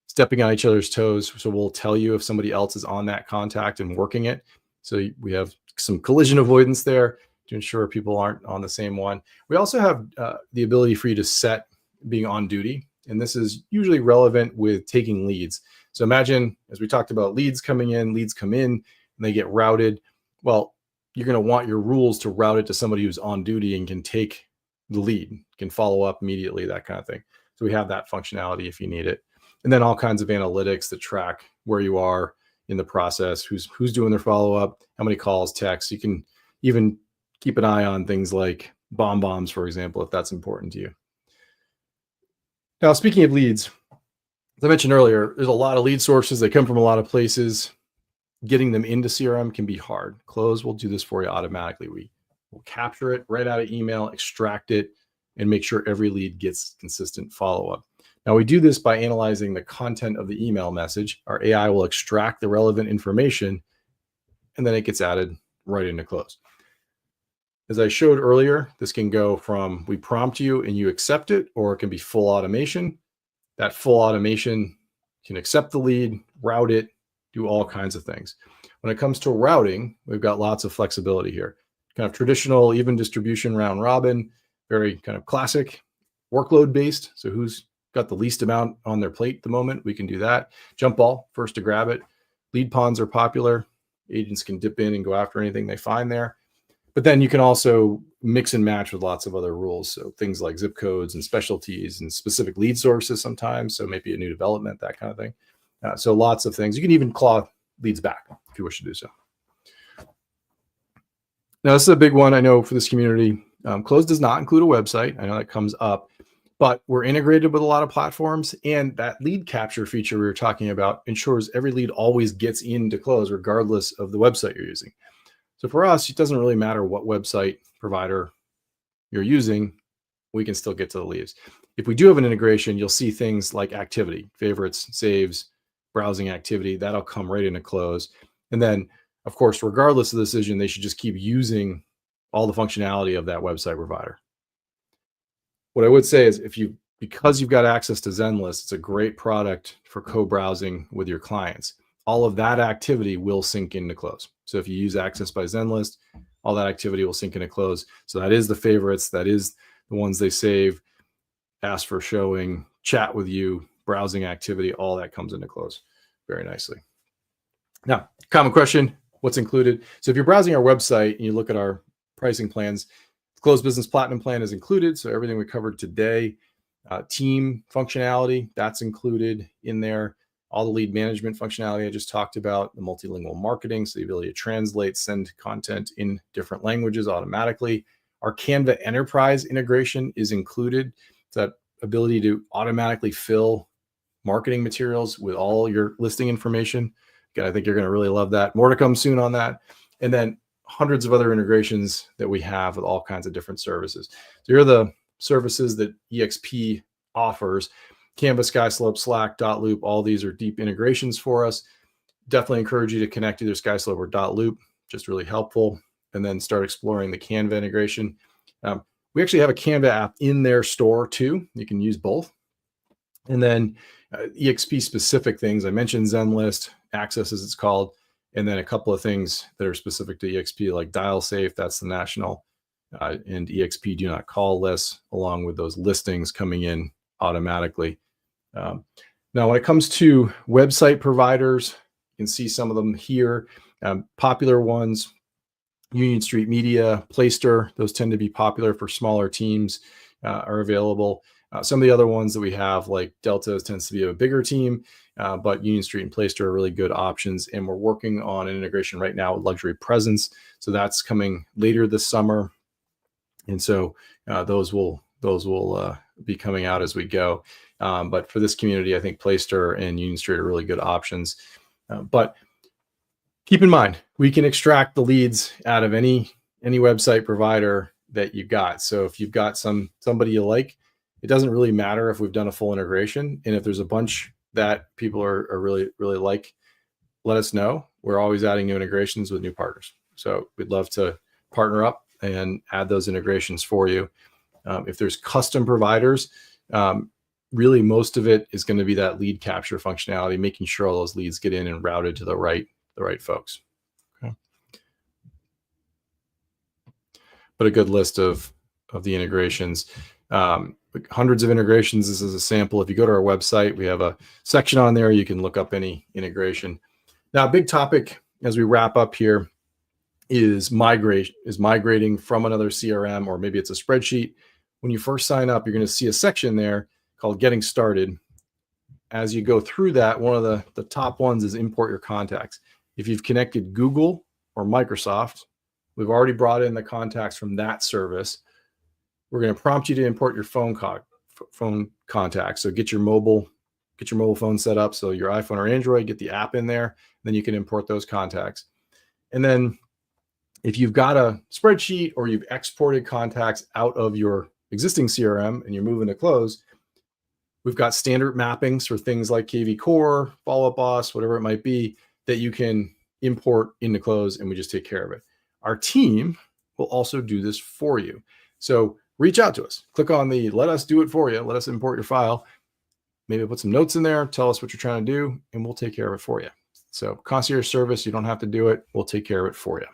stepping on each other's toes. So we'll tell you if somebody else is on that contact and working it. So we have some collision avoidance there to ensure people aren't on the same one. We also have the ability for you to set being on duty. And this is usually relevant with taking leads. So imagine, as we talked about, leads coming in, leads come in, and they get routed. Well, you're going to want your rules to route it to somebody who's on duty and can take the lead, can follow up immediately, that kind of thing. So we have that functionality if you need it. And then all kinds of analytics that track where you are in the process, who's doing their follow-up, how many calls, texts. You can even keep an eye on things like bombs, for example, if that's important to you. Now, speaking of leads, as I mentioned earlier, there's a lot of lead sources. They come from a lot of places. Getting them into CRM can be hard. Cloze will do this for you automatically. We will capture it right out of email, extract it, and make sure every lead gets consistent follow-up. Now, we do this by analyzing the content of the email message. Our AI will extract the relevant information, and then it gets added right into Cloze. As I showed earlier, this can go from we prompt you and you accept it, or it can be full automation. That full automation can accept the lead, route it, do all kinds of things. When it comes to routing, we've got lots of flexibility here. Kind of traditional, even distribution, round robin, very kind of classic, workload based. So who's got the least amount on their plate at the moment, we can do that. Jump ball, first to grab it. Lead ponds are popular. Agents can dip in and go after anything they find there. But then you can also mix and match with lots of other rules. So things like zip codes and specialties and specific lead sources sometimes. So maybe a new development, that kind of thing. So lots of things. You can even claw leads back if you wish to do so. Now, this is a big one I know for this community. Cloze does not include a website. I know that comes up, but we're integrated with a lot of platforms. And that lead capture feature we were talking about ensures every lead always gets into Cloze regardless of the website you're using. So for us, it doesn't really matter what website provider you're using, we can still get to the leads. If we do have an integration, you'll see things like activity, favorites, saves, browsing activity, that'll come right into Cloze. And then, of course, regardless of the decision, they should just keep using all the functionality of that website provider. What I would say is because you've got access to Zenlist, it's a great product for co-browsing with your clients. All of that activity will sync into Cloze. So if you use Access by Zenlist, all that activity will sync into Cloze. So that is the favorites, that is the ones they save, ask for showing, chat with you, browsing activity, all that comes into Cloze very nicely. Now, common question, what's included? So if you're browsing our website and you look at our pricing plans, the Cloze Business Platinum plan is included. So everything we covered today, team functionality, that's included in there. All the lead management functionality I just talked about, the multilingual marketing, so the ability to translate, send content in different languages automatically. Our Canva Enterprise integration is included. It's that ability to automatically fill marketing materials with all your listing information. Again, I think you're going to really love that. More to come soon on that. And then hundreds of other integrations that we have with all kinds of different services. So here are the services that EXP offers. Canva, SkySlope, Slack, Dotloop, all these are deep integrations for us. Definitely encourage you to connect either SkySlope or Dotloop, just really helpful. And then start exploring the Canva integration. We actually have a Canva app in their store too. You can use both. And then EXP specific things. I mentioned Zenlist, Access as it's called, and then a couple of things that are specific to EXP like Dial Safe, that's the national, and EXP do not call lists, along with those listings coming in automatically. Now, when it comes to website providers, you can see some of them here. Popular ones, Union Street Media, Playster, those tend to be popular for smaller teams, are available. Some of the other ones that we have, like Delta, tends to be a bigger team, but Union Street and Playster are really good options. And we're working on an integration right now with Luxury Presence. So that's coming later this summer. And so those will be coming out as we go. But for this community, I think Playster and Union Street are really good options. But keep in mind, we can extract the leads out of any website provider that you've got. So if you've got somebody you like, it doesn't really matter if we've done a full integration. And if there's a bunch that people are really, really like, let us know. We're always adding new integrations with new partners. So we'd love to partner up and add those integrations for you. If there's custom providers, really most of it is going to be that lead capture functionality, making sure all those leads get in and routed to the right folks. Okay. But a good list of the integrations. Hundreds of integrations. This is a sample. If you go to our website, we have a section on there. You can look up any integration. Now, a big topic as we wrap up here is migrating from another CRM, or maybe it's a spreadsheet. When you first sign up, you're going to see a section there called Getting Started. As you go through that, one of the top ones is import your contacts. If you've connected Google or Microsoft, we've already brought in the contacts from that service. We're going to prompt you to import your phone contacts. So get your mobile phone set up. So your iPhone or Android, get the app in there, then you can import those contacts. And then if you've got a spreadsheet or you've exported contacts out of your existing CRM and you're moving to Cloze, we've got standard mappings for things like KV Core, Follow Up Boss, whatever it might be, that you can import into Cloze, and we just take care of it. Our team will also do this for you. So reach out to us. Click on the let us do it for you. Let us import your file. Maybe put some notes in there. Tell us what you're trying to do, and we'll take care of it for you. So concierge service, you don't have to do it. We'll take care of it for you.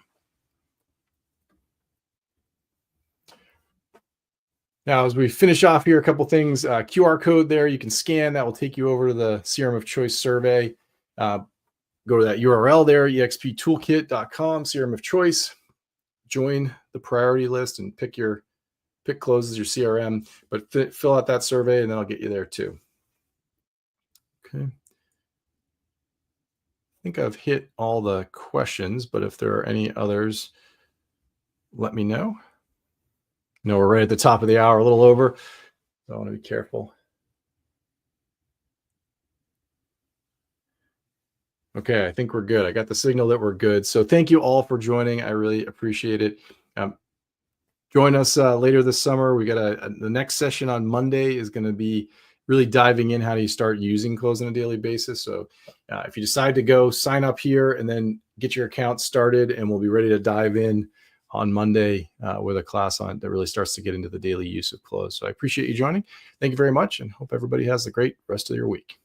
Now, as we finish off here, a couple things. QR code there you can scan. That will take you over to the CRM of Choice survey. Go to that URL there, exptoolkit.com, CRM of Choice. Join the priority list and pick Cloze as your CRM, but fill out that survey and then I'll get you there too. Okay. I think I've hit all the questions, but if there are any others, let me know. No, we're right at the top of the hour, a little over, so I want to be careful. Okay, I think we're good. I got the signal that we're good. So thank you all for joining. I really appreciate it. Join us later this summer. We got the next session on Monday is going to be really diving in how do you start using Cloze on a daily basis. So if you decide to go, sign up here and then get your account started, and we'll be ready to dive in on Monday with a class on that really starts to get into the daily use of Cloze. So I appreciate you joining. Thank you very much, and hope everybody has a great rest of your week.